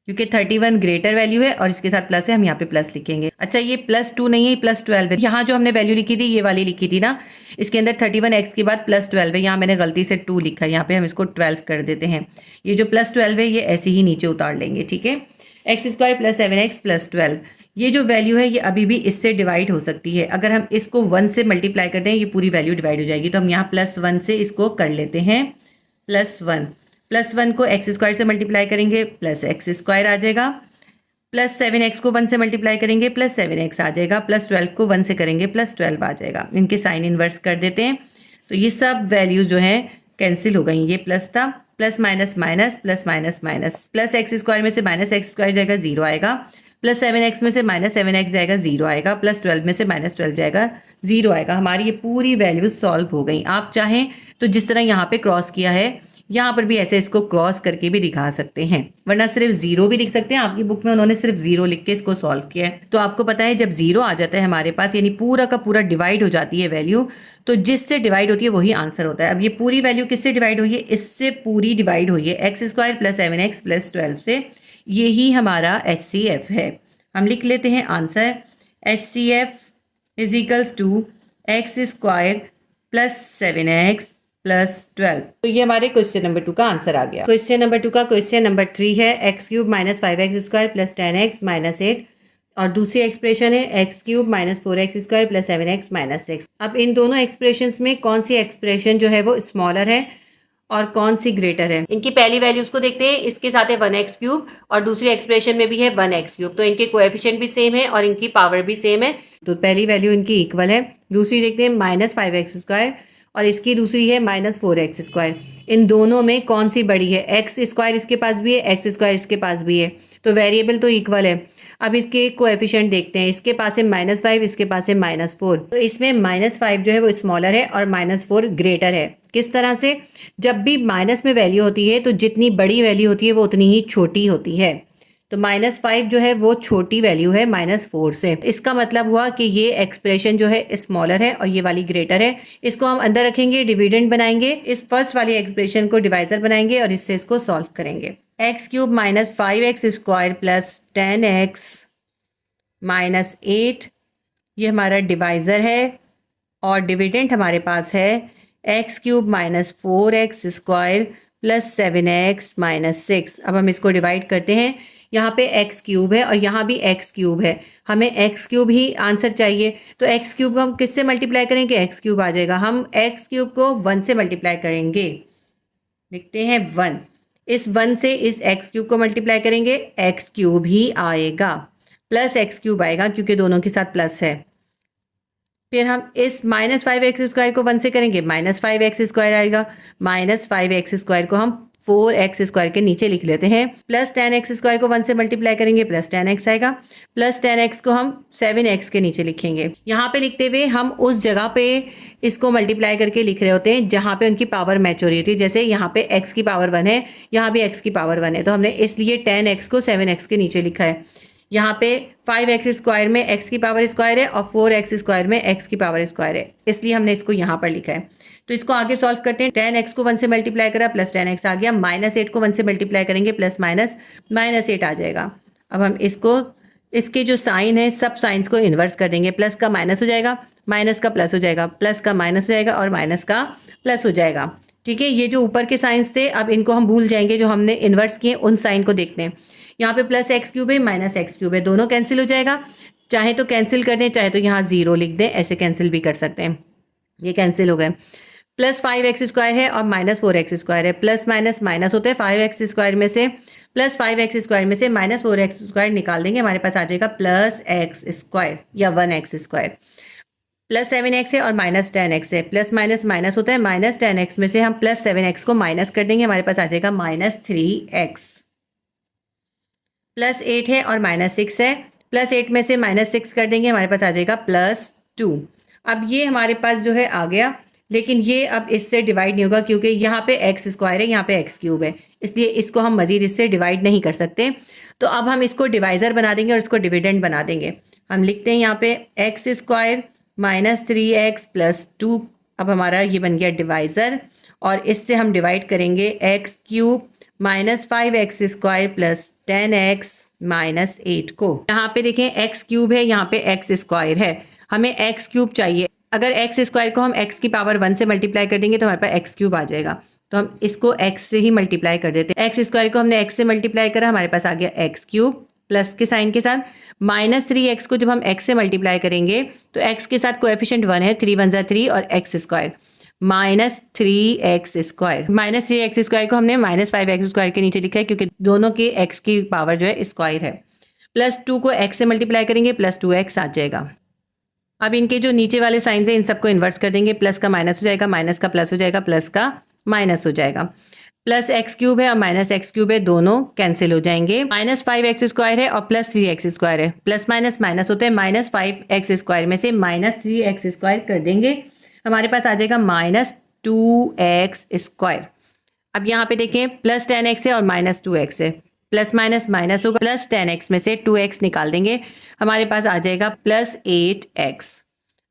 क्योंकि 31 ग्रेटर वैल्यू है और इसके साथ प्लस है, हम यहाँ पे प्लस लिखेंगे। अच्छा, ये प्लस 2 नहीं है, प्लस 12 है। यहाँ जो हमने वैल्यू लिखी थी ये वाली लिखी थी ना, इसके अंदर 31x के बाद प्लस 12 है, यहाँ मैंने गलती से 2 लिखा है, यहाँ पे हम इसको 12 कर देते हैं। ये जो प्लस 12 है ये ऐसे ही नीचे उतार लेंगे। ठीक है, x² प्लस 7x प्लस 12, ये जो वैल्यू है ये अभी भी इससे डिवाइड हो सकती है। अगर हम इसको 1 से मल्टीप्लाई कर दें ये पूरी वैल्यू डिवाइड हो जाएगी, तो हम यहाँ प्लस 1 से इसको कर लेते हैं, प्लस 1। प्लस 1 को x² से मल्टीप्लाई करेंगे, प्लस x² आ जाएगा। प्लस 7x को 1 से मल्टीप्लाई करेंगे, प्लस 7x आ जाएगा। प्लस 12 को 1 से करेंगे, प्लस 12 आ जाएगा। इनके साइन इन्वर्स कर देते हैं, तो ये सब वैल्यू जो है कैंसिल हो गई। ये प्लस था, plus minus minus, plus minus minus, plus x² में से माइनस x² जाएगा, 0 आएगा। प्लस 7x में से माइनस 7x जाएगा, 0 आएगा। प्लस 12 में से माइनस 12 जाएगा, 0 आएगा। हमारी ये पूरी वैल्यू सॉल्व हो गई। आप चाहें तो जिस तरह यहाँ पे क्रॉस किया है यहाँ पर भी ऐसे इसको क्रॉस करके भी दिखा सकते हैं, वरना सिर्फ 0 भी लिख सकते हैं। आपकी बुक में उन्होंने सिर्फ 0 लिख के इसको सॉल्व किया है। तो आपको पता है जब 0 आ जाता है हमारे पास, यानी पूरा का पूरा डिवाइड हो जाती है वैल्यू, तो जिससे डिवाइड होती है वही आंसर होता है। अब ये पूरी वैल्यू किससे डिवाइड हुई है, इससे पूरी डिवाइड हुई है, x² प्लस 7x प्लस 12 से। यही हमारा HCF है। हम लिख लेते हैं answer, HCF is equals to x² plus 7x plus 12। तो ये हमारे क्वेश्चन नंबर 2 का आंसर आ गया। क्वेश्चन नंबर 2 का क्वेश्चन नंबर 3 है x³ minus 5x² plus 10x minus 8, और दूसरी एक्सप्रेशन है x³ minus 4x² plus 7x minus 6। अब इन दोनों एक्सप्रेशंस में कौन सी एक्सप्रेशन जो है वो स्मॉलर है और कौन सी ग्रेटर है। इनकी पहली वैल्यूज को देखते हैं, इसके साथ है 1x³ और दूसरी एक्सप्रेशन में भी है 1x³, तो इनके कोएफिशिएंट भी सेम है और इनकी पावर भी सेम है, तो पहली वैल्यू इनकी इक्वल है। दूसरी देखते हैं माइनस 5x² और इसकी दूसरी है माइनस 4x²। इन दोनों में कौन सी बड़ी है, x² इसके पास भी है, x² इसके पास भी है, तो वेरिएबल तो इक्वल है। अब इसके कोएफिशिएंट देखते हैं, इसके पास है -5, इसके पास है -4, तो इसमें -5 जो है वो स्मॉलर है और -4 ग्रेटर है। किस तरह से, जब भी माइनस में वैल्यू होती है तो जितनी बड़ी वैल्यू होती है वो उतनी ही छोटी होती है। तो -5 जो है वो छोटी वैल्यू है -4 से। इसका मतलब हुआ कि ये एक्सप्रेशन जो है स्मॉलर है और ये वाली ग्रेटर है। इसको हम अंदर रखेंगे, डिविडेंड बनाएंगे, इस फर्स्ट वाली एक्सप्रेशन को डिवाइजर बनाएंगे और इससे इसको सॉल्व करेंगे। x³ - 5x² प्लस 10x -8 ये हमारा डिवाइज़र है और डिविडेंड हमारे पास है x³ - 4x² प्लस 7x -6। अब हम इसको डिवाइड करते हैं। यहाँ पे x³ है और यहाँ भी x³ है, हमें x³ ही आंसर चाहिए। तो x³ को हम किससे मल्टीप्लाई करेंगे? x³ आ जाएगा। हम x³ को 1 से मल्टीप्लाई करेंगे, लिखते हैं 1। इस 1 से इस x³ को मल्टीप्लाई करेंगे, x³ ही आएगा, प्लस x³ आएगा क्योंकि दोनों के साथ प्लस है। फिर हम इस -5x² को 1 से करेंगे, -5x² आएगा, -5x² को हम 4x² के नीचे लिख लेते हैं। प्लस 10x² को 1 से मल्टीप्लाई करेंगे, प्लस 10x आएगा, प्लस 10x को हम 7x के नीचे लिखेंगे। यहाँ पे लिखते हुए हम उस जगह पे इसको मल्टीप्लाई करके लिख रहे होते हैं जहाँ पे उनकी पावर मैच हो रही होती है। जैसे यहाँ पे x की पावर 1 है, यहाँ भी x की पावर 1 है, तो हमने इसलिए 10x को 7x के नीचे लिखा है। यहाँ पे 5x² में x की पावर स्क्वायर है और 4x² में x की पावर स्क्वायर है, इसलिए हमने इसको यहाँ पर लिखा है। तो इसको आगे सॉल्व करते हैं। 10x को 1 से मल्टीप्लाई करा, प्लस 10x आ गया, -8 को 1 से मल्टीप्लाई करेंगे, प्लस -8 आ जाएगा। अब हम इसको, इसके जो साइन है सब साइंस को इन्वर्स कर देंगे। प्लस का माइनस हो जाएगा, माइनस का प्लस हो जाएगा, प्लस का माइनस हो जाएगा और माइनस का प्लस हो जाएगा। ठीक है, ये जो ऊपर के साइंस थे अब इनको हम भूल जाएंगे, जो हमने इन्वर्स किए उन साइन को देखते हैं। यहाँ पे प्लस x³ है, माइनस x³ है, दोनों कैंसिल हो जाएगा। चाहे तो कैंसिल कर दें, चाहे तो यहाँ 0 लिख दें, ऐसे कैंसिल भी कर सकते हैं। ये कैंसिल हो गए। प्लस 5x² है और -4x² है, प्लस माइनस माइनस होता है। 5x² में से प्लस 5x² में से -4x² निकाल देंगे, हमारे पास आ जाएगा प्लस x² या 1x²। प्लस 7x है और माइनस 10x है, प्लस माइनस माइनस होता है। माइनस 10x में से हम प्लस 7x को माइनस कर देंगे, हमारे पास आ जाएगा -3x। प्लस 8 है और -6 है, प्लस 8 में से -6 कर देंगे, हमारे पास आ जाएगा +2। अब ये हमारे पास जो है आ गया, लेकिन ये अब इससे डिवाइड नहीं होगा क्योंकि यहाँ पे x² है, यहाँ पे x³ है, इसलिए इसको हम मज़ीद इससे डिवाइड नहीं कर सकते। तो अब हम इसको डिवाइज़र बना देंगे और इसको डिविडेंड बना देंगे। हम लिखते हैं यहाँ पे x² -3x + 2। अब हमारा ये बन गया डिवाइज़र और इससे हम डिवाइड करेंगे x³ -5x² प्लस 10x -8 को। यहाँ पे देखें x³ है, यहाँ पे x² है, हमें x³ चाहिए। अगर x² को हम x की पावर 1 से मल्टीप्लाई कर देंगे तो हमारे पास x³ आ जाएगा। तो हम इसको x से ही मल्टीप्लाई कर देते हैं। x² को हमने x से मल्टीप्लाई करा, हमारे पास आ गया x³ प्लस के साइन के साथ। -3x को जब हम x से मल्टीप्लाई करेंगे तो x के साथ कोएफिशिएंट 1 है, 3 × 1 = 3 और x² -3x²। -3x² को हमने -5x² के नीचे लिखा है क्योंकि दोनों के x की पावर जो है स्क्वायर है। प्लस 2 को x से मल्टीप्लाई करेंगे, प्लस 2x आ जाएगा। अब इनके जो नीचे वाले साइंस हैं इन सबको इन्वर्स कर देंगे। प्लस का माइनस हो जाएगा, माइनस का प्लस हो जाएगा, प्लस का माइनस हो जाएगा। प्लस x³ है और माइनस x³ है, दोनों कैंसिल हो जाएंगे। -5x² है और प्लस 3x² है, प्लस माइनस माइनस होते हैं। -5x² में से -3x² कर देंगे, हमारे पास आ जाएगा -2x²। अब यहाँ पे देखें प्लस 10x है और -2x है, प्लस माइनस माइनस होगा। प्लस 10x में से 2x निकाल देंगे, हमारे पास आ जाएगा +8x।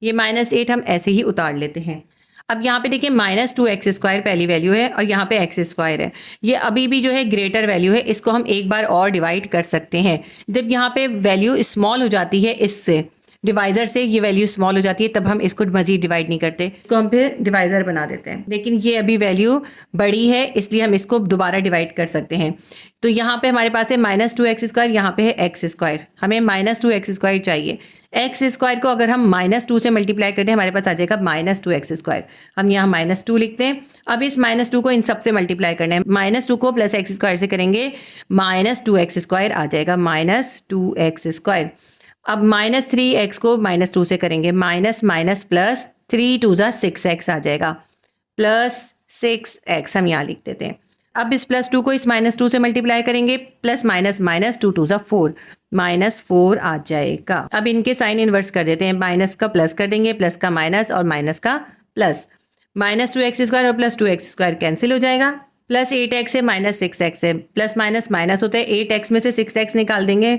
ये -8 हम ऐसे ही उतार लेते हैं। अब यहाँ पे देखिए -2x² पहली वैल्यू है और यहाँ पे x² है, ये अभी भी जो है ग्रेटर वैल्यू है, इसको हम एक बार और डिवाइड कर सकते हैं। जब यहाँ पे वैल्यू स्मॉल हो जाती है, इससे डिवाइज़र से ये वैल्यू स्मॉल हो जाती है, तब हम इसको मज़ीद डिवाइड नहीं करते, इसको हम फिर डिवाइज़र बना देते हैं। लेकिन ये अभी वैल्यू बड़ी है इसलिए हम इसको दोबारा डिवाइड कर सकते हैं। तो यहाँ पे हमारे पास है -2x², यहाँ पे है x², हमें -2x² चाहिए। x² को अगर हम -2 से मल्टीप्लाई करते हैं, हमारे पास आ जाएगा -2x²। हम यहाँ -2 लिखते हैं। अब इस -2 को इन सब से मल्टीप्लाई करना है। -2 को प्लस x² से करेंगे, -2x² आ जाएगा, -2x²। अब -3x को -2 से करेंगे, माइनस माइनस प्लस, 3 × 2 = 6x आ जाएगा, +6x हम यहाँ लिख देते हैं। अब इस +2 को इस -2 से मल्टीप्लाई करेंगे, प्लस माइनस माइनस, 2 × 2 = 4, -4 आ जाएगा। अब इनके साइन इन्वर्स कर देते हैं, माइनस का प्लस कर देंगे, प्लस का माइनस और माइनस का प्लस। -2x² और +2x² कैंसिल हो जाएगा, प्लस 8x है माइनस 6x है, प्लस माइनस माइनस होता है, 8x में से 6x निकाल देंगे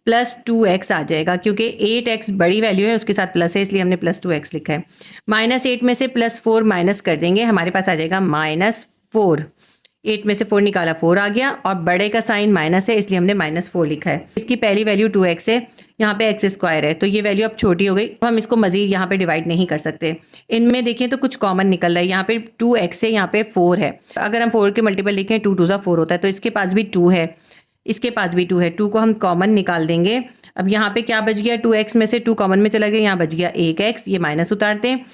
प्लस 2x आ जाएगा, क्योंकि 8x बड़ी वैल्यू है उसके साथ प्लस है इसलिए हमने प्लस 2x लिखा है। माइनस 8 में से प्लस 4 माइनस कर देंगे, हमारे पास आ जाएगा माइनस 4। 8 में से 4 निकाला 4 आ गया, और बड़े का साइन माइनस है इसलिए हमने माइनस 4 लिखा है। इसकी पहली वैल्यू 2x है, यहाँ पे x स्क्वायर है, तो ये वैल्यू अब छोटी हो गई, तो हम इसको मजीद यहाँ पे डिवाइड नहीं कर सकते। इनमें देखें तो कुछ कॉमन निकल रहा है, यहाँ पे 2x है, यहाँ पे 4 है। अगर हम 4 के मल्टीपल लिखें 2 2 4 होता है, तो इसके पास भी 2 है, इसके पास भी 2 है, 2 को हम कॉमन निकाल देंगे। अब यहाँ पे क्या बच गया, 2x में से 2 कॉमन में चला गया, यहाँ बच गया 1x, ये माइनस उतारते हैं।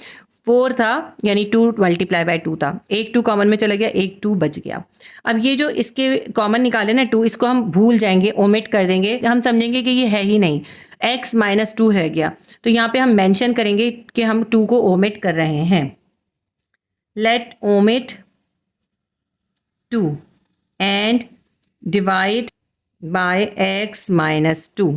4 था यानी 2 मल्टीप्लाई बाय 2 था, एक 2 कॉमन में चला गया, एक 2 बच गया। अब ये जो इसके कॉमन निकाले ना 2, इसको हम भूल जाएंगे, ओमिट कर देंगे, हम समझेंगे कि ये है ही नहीं, x माइनस 2 रह गया। तो यहाँ पे हम मेंशन करेंगे कि हम 2 को ओमिट कर रहे हैं। Let omit 2 and divide by x minus 2।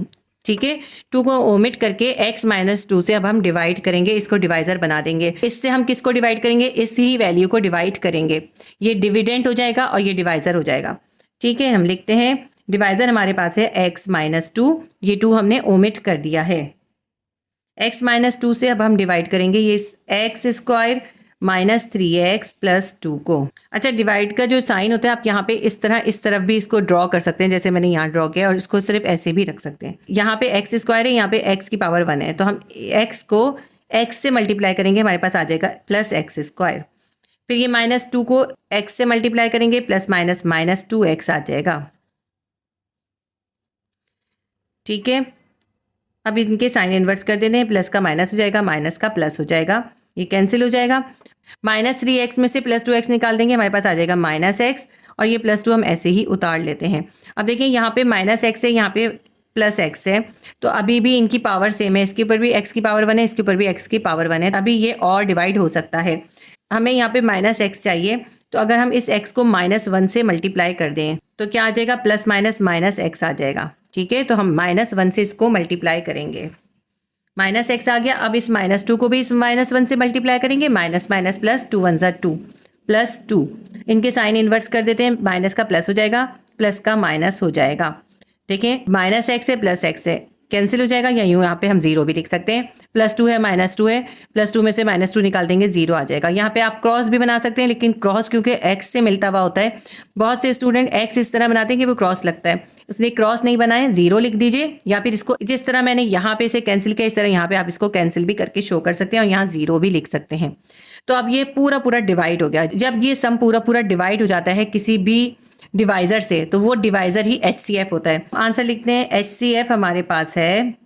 ठीक है, 2 को ओमिट करके x माइनस 2 से अब हम डिवाइड करेंगे, इसको डिवाइजर बना देंगे। इससे हम किसको डिवाइड करेंगे, इस ही वैल्यू को डिवाइड करेंगे, ये डिविडेंड हो जाएगा और ये डिवाइजर हो जाएगा। ठीक है, हम लिखते हैं डिवाइजर हमारे पास है x माइनस 2, ये 2 हमने ओमिट कर दिया है। x माइनस 2 से अब हम डिवाइड करेंगे ये x square minus 3x plus 2 को। अच्छा, डिवाइड का जो साइन होता है आप यहाँ पे इस तरह इस तरफ भी इसको ड्रॉ कर सकते हैं, जैसे मैंने यहाँ ड्रॉ किया, और इसको सिर्फ ऐसे भी रख सकते हैं। यहाँ पे एक्स स्क्वायर है, यहाँ पे x की पावर 1 है, तो हम x को x से मल्टीप्लाई करेंगे, हमारे पास आ जाएगा प्लस एक्स स्क्वायर। फिर ये माइनस 2 को x से मल्टीप्लाई करेंगे, प्लस माइनस माइनस 2x आ जाएगा। ठीक है, अब इनके साइन इन्वर्स कर देने हैं, प्लस का माइनस हो जाएगा, माइनस का प्लस हो जाएगा, ये कैंसिल हो जाएगा। माइनस 3x में से प्लस 2x निकाल देंगे, हमारे पास आ जाएगा माइनस x, और ये प्लस 2 हम ऐसे ही उतार लेते हैं। अब देखिए यहाँ पे माइनस x है, यहाँ पे प्लस x है, तो अभी भी इनकी पावर सेम है, इसके ऊपर भी x की पावर 1 है, इसके ऊपर भी x की पावर 1 है, अभी ये और डिवाइड हो सकता है। हमें यहाँ पे माइनस x चाहिए, तो अगर हम इस x को -1 से मल्टीप्लाई कर दें तो क्या आ जाएगा, प्लस माइनस माइनस x आ जाएगा। ठीक है, तो हम -1 से इसको मल्टीप्लाई करेंगे, माइनस x आ गया। अब इस -2 को भी इस -1 से मल्टीप्लाई करेंगे, माइनस माइनस प्लस 2 1 ज़ा 2 प्लस 2, इनके साइन इन्वर्स कर देते हैं, माइनस का प्लस हो जाएगा, प्लस का माइनस हो जाएगा। देखें माइनस x है प्लस x है, कैंसिल हो जाएगा, या यूँ यहाँ पे हम 0 भी लिख सकते हैं। प्लस 2 है माइनस 2 है, प्लस 2 में से माइनस 2 निकाल देंगे, 0 आ जाएगा। यहाँ पे आप क्रॉस भी बना सकते हैं, लेकिन क्रॉस क्योंकि x से मिलता हुआ होता है, बहुत से स्टूडेंट x इस तरह बनाते हैं कि वो क्रॉस लगता है, इसलिए क्रॉस नहीं बनाए, 0 लिख दीजिए, या फिर इसको जिस तरह मैंने यहाँ पे इसे कैंसिल किया इस तरह यहाँ पे आप इसको कैंसिल भी करके शो कर सकते हैं, और यहाँ 0 भी लिख सकते हैं। तो अब ये पूरा पूरा डिवाइड हो गया। जब ये सम पूरा पूरा डिवाइड हो जाता है किसी भी डिवाइजर से, तो वो डिवाइजर ही HCF होता है। आंसर लिखते हैं, HCF हमारे पास है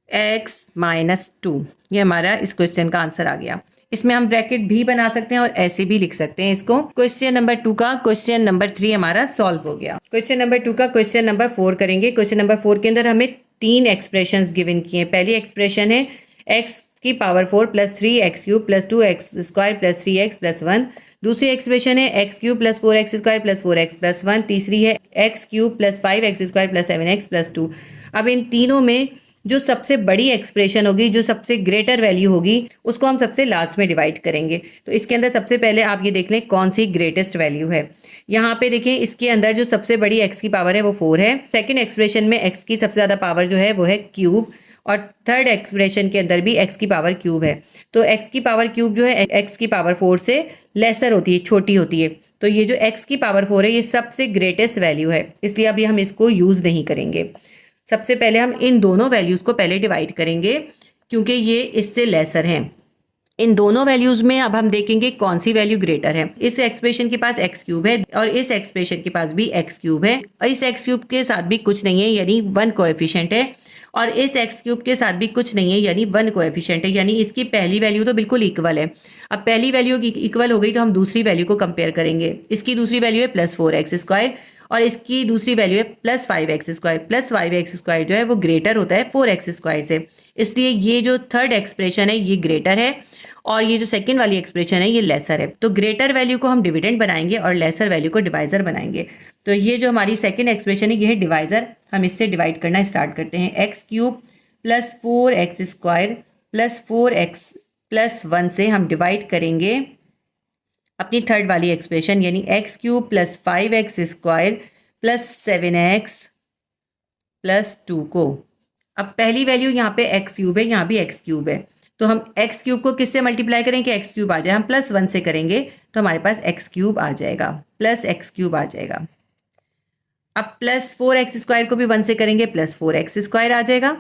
x माइनस 2, ये हमारा इस क्वेश्चन का आंसर आ गया। इसमें हम ब्रैकेट भी बना सकते हैं और ऐसे भी लिख सकते हैं इसको। क्वेश्चन नंबर 2 का क्वेश्चन नंबर 3 हमारा सॉल्व हो गया। क्वेश्चन नंबर 2 का क्वेश्चन नंबर 4 करेंगे। क्वेश्चन नंबर 4 के अंदर हमें 3 एक्सप्रेशंस गिवन किए हैं। पहली एक्सप्रेशन है x की power 4 plus 3x cube plus 2x square plus 3x plus 1। दूसरी एक्सप्रेशन है x cube plus 4x square plus 4x plus 1। तीसरी है x cube plus 5x square plus 7x plus 2। अब इन तीनों में जो सबसे बड़ी एक्सप्रेशन होगी, जो सबसे ग्रेटर वैल्यू होगी, उसको हम सबसे लास्ट में डिवाइड करेंगे। तो इसके अंदर सबसे पहले आप ये देख लें कौन सी ग्रेटेस्ट वैल्यू है। यहाँ पे देखें, इसके अंदर जो सबसे बड़ी x की पावर है वो 4 है। सेकंड एक्सप्रेशन में x की सबसे ज़्यादा पावर जो है वो है क्यूब, और थर्ड एक्सप्रेशन के अंदर भी x की पावर क्यूब है। तो x की पावर क्यूब जो है x की पावर 4 से लेसर होती है, छोटी होती है। तो ये जो x की पावर 4 है ये सबसे ग्रेटेस्ट वैल्यू है, इसलिए अभी हम इसको यूज़ नहीं करेंगे। सबसे पहले हम इन दोनों वैल्यूज़ को पहले डिवाइड करेंगे, क्योंकि ये इससे लेसर हैं। इन दोनों वैल्यूज़ में अब हम देखेंगे कौन सी वैल्यू ग्रेटर है। इस एक्सप्रेशन के पास x क्यूब है और इस एक्सप्रेशन के पास भी x क्यूब है, और इस x क्यूब के साथ भी कुछ नहीं है यानी 1 कोएफिशिएंट है, और इस x क्यूब के साथ भी कुछ नहीं है यानी 1 कोएफिशिएंट है, यानी इसकी पहली वैल्यू तो बिल्कुल इक्वल है। अब पहली वैल्यू इक्वल हो गई तो हम दूसरी वैल्यू को कंपेयर करेंगे। इसकी दूसरी वैल्यू है प्लस 4x स्क्वायर और इसकी दूसरी वैल्यू है plus 5x square. Plus 5x square जो है वो ग्रेटर होता है 4x स्क्वायर से, इसलिए ये जो थर्ड एक्सप्रेशन है ये ग्रेटर है और ये जो सेकंड वाली एक्सप्रेशन है ये लेसर है। तो ग्रेटर वैल्यू को हम डिविडेंड बनाएंगे और लेसर वैल्यू को डिवाइजर बनाएंगे। तो ये जो हमारी सेकंड एक्सप्रेशन है ये है डिवाइजर। हम इससे डिवाइड करना स्टार्ट करते हैं। X cube plus 4x square plus 4x plus 1 से हम डिवाइड करेंगे अपनी थर्ड वाली एक्सप्रेशन यानी x cube plus 5x square plus 7x plus 2 को, अब पहली वैल्यू यहाँ पे एक्स क्यूब है, यहाँ भी एक्स क्यूब है, तो हम एक्स क्यूब को किससे मल्टीप्लाई करें कि एक्स क्यूब आ जाए, हम प्लस 1 से करेंगे तो हमारे पास एक्स क्यूब आ जाएगा, प्लस एक्स क्यूब आ जाएगा। अब प्लस 4x स्क्वायर को भी 1 से करेंगे प्लस 4x स्क्वायर आ जाएगा,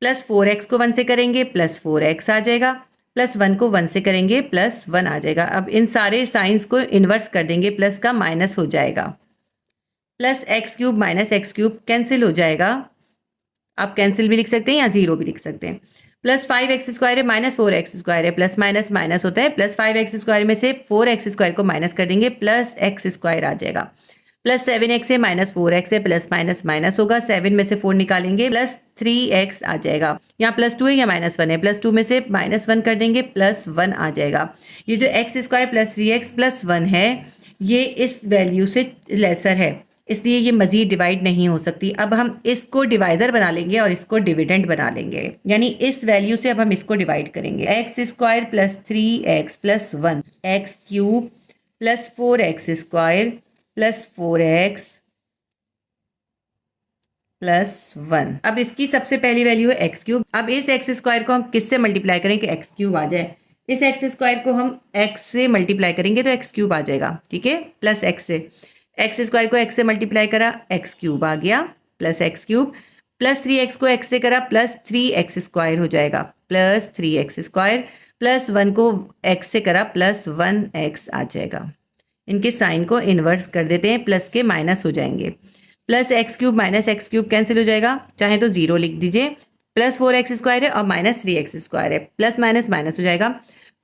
प्लस 4x को 1 से करेंगे प्लस 4x आ जाएगा, प्लस 1 को 1 से करेंगे प्लस 1 आ जाएगा। अब इन सारे साइंस को इन्वर्स कर देंगे, प्लस का माइनस हो जाएगा, plus x cube minus x cube cancel हो जाएगा, आप कैंसिल भी लिख सकते हैं या जीरो भी लिख सकते हैं। प्लस 5x स्क्वायर है माइनस 4x स्क्वायर है, प्लस माइनस माइनस होता है, प्लस 5x स्क्वायर में से 4x स्क्वायर को माइनस कर देंगे प्लस x स्क्वायर आ जाएगा, प्लस 7x है माइनस 4x है, प्लस माइनस माइनस होगा, 7 में से 4 निकालेंगे प्लस 3x आ जाएगा, यहाँ प्लस 2 है या माइनस 1 है, प्लस 2 में से माइनस 1 कर देंगे प्लस 1 आ जाएगा। ये जो x square plus 3x plus 1 है ये इस वैल्यू से लेसर है, इसलिए ये मज़ीद डिवाइड नहीं हो सकती। अब हम इसको डिवाइज़र बना लेंगे और इसको डिविडेंड बना लेंगे, यानी इस वैल्यू से अब हम इसको डिवाइड करेंगे, x square plus 3x plus 1 x cube plus 4x square plus 4x plus 1। अब इसकी सबसे पहली वैल्यू है एक्स क्यूब, अब इस एक्स स्क्वायर को हम किससे मल्टीप्लाई करें कि एक्स क्यूब आ जाए, इस एक्स स्क्वायर को हम एक्स से मल्टीप्लाई करेंगे तो एक्स क्यूब आ जाएगा, ठीक है, प्लस एक्स से, एक्स स्क्वायर को एक्स से मल्टीप्लाई करा एक्स क्यूब आ गया plus x cube, plus 3x को एक्स से करा प्लस 3x स्क्वायर हो जाएगा प्लस 3x स्क्वायर, प्लस 1 को एक्स से करा प्लस 1x आ जाएगा। इनके साइन को इन्वर्स कर देते हैं, प्लस के माइनस हो जाएंगे, plus x cube minus x cube cancel हो जाएगा, चाहे तो जीरो लिख दीजिए, प्लस 4x स्क्वायर है और माइनस 3x स्क्वायर है, प्लस माइनस माइनस हो जाएगा,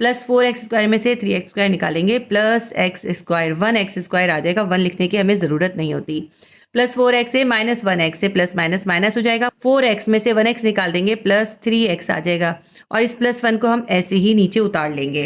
प्लस 4x स्क्वायर में से 3x स्क्वायर निकालेंगे plus x square 1x square आ जाएगा, 1 लिखने की हमें ज़रूरत नहीं होती, प्लस 4x से माइनस 1x से प्लस माइनस माइनस हो जाएगा, 4x में से 1x निकाल देंगे प्लस 3x आ जाएगा और इस प्लस 1 को हम ऐसे ही नीचे उतार लेंगे।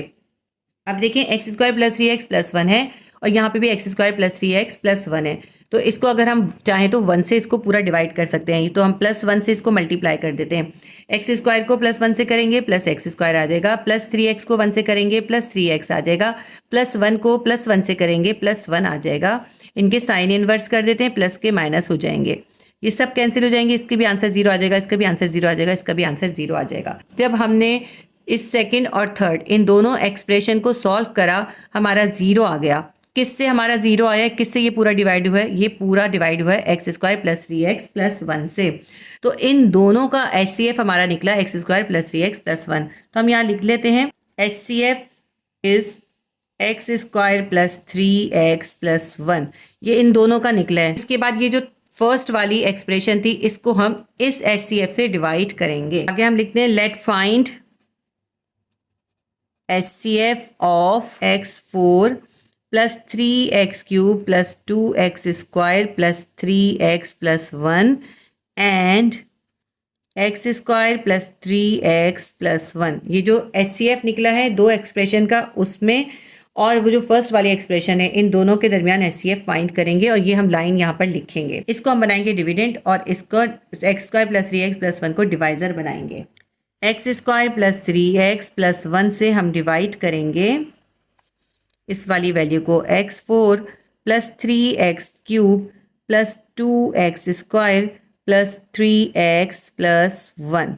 अब देखें x square plus 3x plus 1 है और यहाँ पे भी x square plus 3x plus 1 है, तो इसको अगर हम चाहें तो 1 से इसको पूरा डिवाइड कर सकते हैं, तो हम प्लस 1 से इसको मल्टीप्लाई कर देते हैं, एक्स स्क्वायर को प्लस 1 से करेंगे प्लस एक्स स्क्वायर आ जाएगा, प्लस 3x को 1 से करेंगे प्लस 3x आ जाएगा, प्लस 1 को प्लस 1 से करेंगे प्लस 1 आ जाएगा। इनके साइन इन्वर्स कर देते हैं, प्लस के माइनस हो जाएंगे, ये सब कैंसिल हो जाएंगे, इसके भी आंसर जीरो आ जाएगा, इसका भी आंसर जीरो आ जाएगा, इसका भी आंसर जीरो आ जाएगा। जब हमने इस सेकेंड और थर्ड इन दोनों एक्सप्रेशन को सॉल्व करा हमारा जीरो आ गया, किससे हमारा जीरो आया है, किससे ये पूरा डिवाइड हुआ है, ये पूरा डिवाइड हुआ है X square plus 3x plus 1 से, तो इन दोनों का HCF हमारा निकला x square plus 3x plus 1, तो हम यहाँ लिख लेते हैं HCF is x square plus 3x plus 1, ये इन दोनों का निकला है। इसके बाद ये जो फर्स्ट वाली एक्सप्रेशन थी इसको हम इस HCF से डिवाइड करेंगे। आगे हम लिखते हैं let find HCF of x4 plus 3x cube plus 2x square plus 3x plus 1 and x square plus 3x plus 1। ये जो HCF निकला है दो एक्सप्रेशन का उसमें और वो जो फर्स्ट वाली एक्सप्रेशन है इन दोनों के दरमियान HCF फाइंड करेंगे और ये हम लाइन यहाँ पर लिखेंगे, इसको हम बनाएंगे डिविडेंड और इसको x square plus 3x plus 1 को डिवाइजर बनाएंगे। X square plus 3x plus 1 से हम डिवाइड करेंगे इस वाली वैल्यू को x4 plus 3x cube plus 2x square plus 3x plus 1।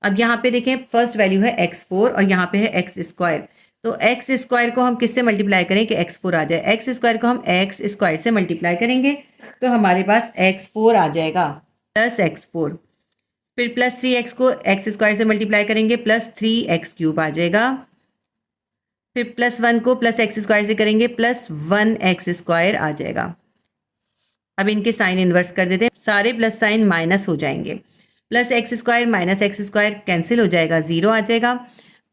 अब यहाँ पे देखें फर्स्ट वैल्यू है x4 और यहाँ पे है x स्क्वायर, तो x स्क्वायर को हम किससे मल्टीप्लाई करें कि x4 आ जाए, x स्क्वायर को हम x स्क्वायर से मल्टीप्लाई करेंगे तो हमारे पास x4 आ जाएगा प्लस x4, फिर प्लस 3x को x स्क्वायर से मल्टीप्लाई करेंगे प्लस 3x क्यूब आ जाएगा, फिर प्लस 1 को प्लस एक्स स्क्वायर से करेंगे प्लस 1x स्क्वायर आ जाएगा। अब इनके साइन इन्वर्स कर देते हैं, सारे प्लस साइन माइनस हो जाएंगे, plus x square minus x square cancel हो जाएगा, जीरो आ जाएगा,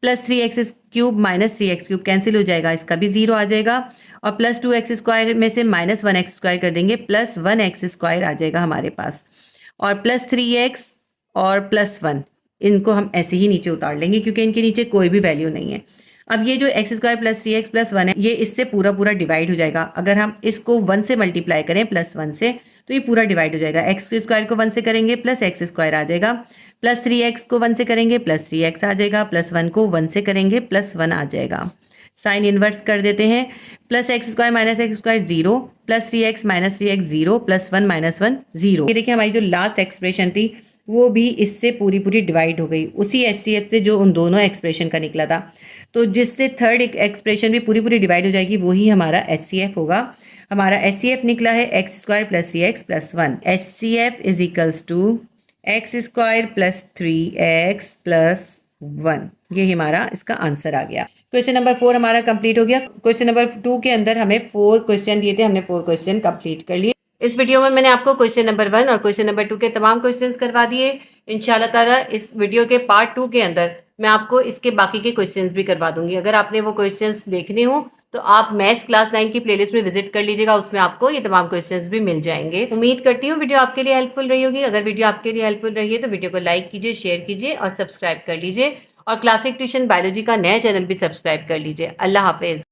plus 3x cube minus 3x cube cancel हो जाएगा, इसका भी जीरो आ जाएगा और प्लस 2x स्क्वायर में से माइनस 1x स्क्वायर कर देंगे प्लस 1x स्क्वायर आ जाएगा हमारे पास, और प्लस 3x और प्लस 1 इनको हम ऐसे ही नीचे उतार लेंगे क्योंकि इनके नीचे कोई भी वैल्यू नहीं है। अब ये जो x square plus 3x plus 1 है ये इससे पूरा पूरा डिवाइड हो जाएगा, अगर हम इसको 1 से मल्टीप्लाई करें प्लस 1 से तो ये पूरा डिवाइड हो जाएगा, एक्स स्क्वायर को 1 से करेंगे प्लस एक्स स्क्वायर आ जाएगा, प्लस 3x को 1 से करेंगे प्लस 3x आ जाएगा, प्लस 1 को 1 से करेंगे प्लस 1 आ जाएगा, साइन इन्वर्स कर देते हैं। Plus x square minus x square 0, plus 3x minus 3x 0, plus 1 minus 1 0। ये देखिए हमारी जो लास्ट एक्सप्रेशन थी वो भी इससे पूरी पूरी डिवाइड हो गई, उसी HCF से जो उन दोनों एक्सप्रेशन का निकला था। तो जिससे थर्ड एक्सप्रेशन भी पूरी पूरी डिवाइड हो जाएगी, वही हमारा HCF होगा। हमारा HCF निकला है X square plus 3x plus 1। HCF is equals to X square plus 3x plus 1। ये हमारा इसका आंसर आ गया। क्वेश्चन नंबर 4 हमारा कंप्लीट हो गया। क्वेश्चन नंबर 2 के अंदर हमें 4 क्वेश्चन दिए थे, हमने 4 क्वेश्चन कंप्लीट कर लिए। इस वीडियो में मैंने आपको क्वेश्चन नंबर 1 और क्वेश्चन नंबर 2 के तमाम क्वेश्चंस करवा दिए। इंशाल्लाह ताला इस वीडियो के पार्ट 2 के अंदर मैं आपको इसके बाकी के क्वेश्चंस भी करवा दूंगी। अगर आपने वो क्वेश्चंस देखने हो तो आप मैथ्स क्लास 9 की प्लेलिस्ट में विजिट कर लीजिएगा, उसमें आपको ये तमाम क्वेश्चंस भी मिल जाएंगे। उम्मीद करती हूँ वीडियो आपके लिए हेल्पफुल रही होगी। अगर वीडियो आपके लिए हेल्पफुल रही है तो वीडियो को लाइक कीजिए, शेयर कीजिए और सब्सक्राइब कर लीजिए। और क्लासिक ट्यूशन बायोलॉजी का नया चैनल भी सब्सक्राइब कर लीजिए। अल्लाह हाफिज।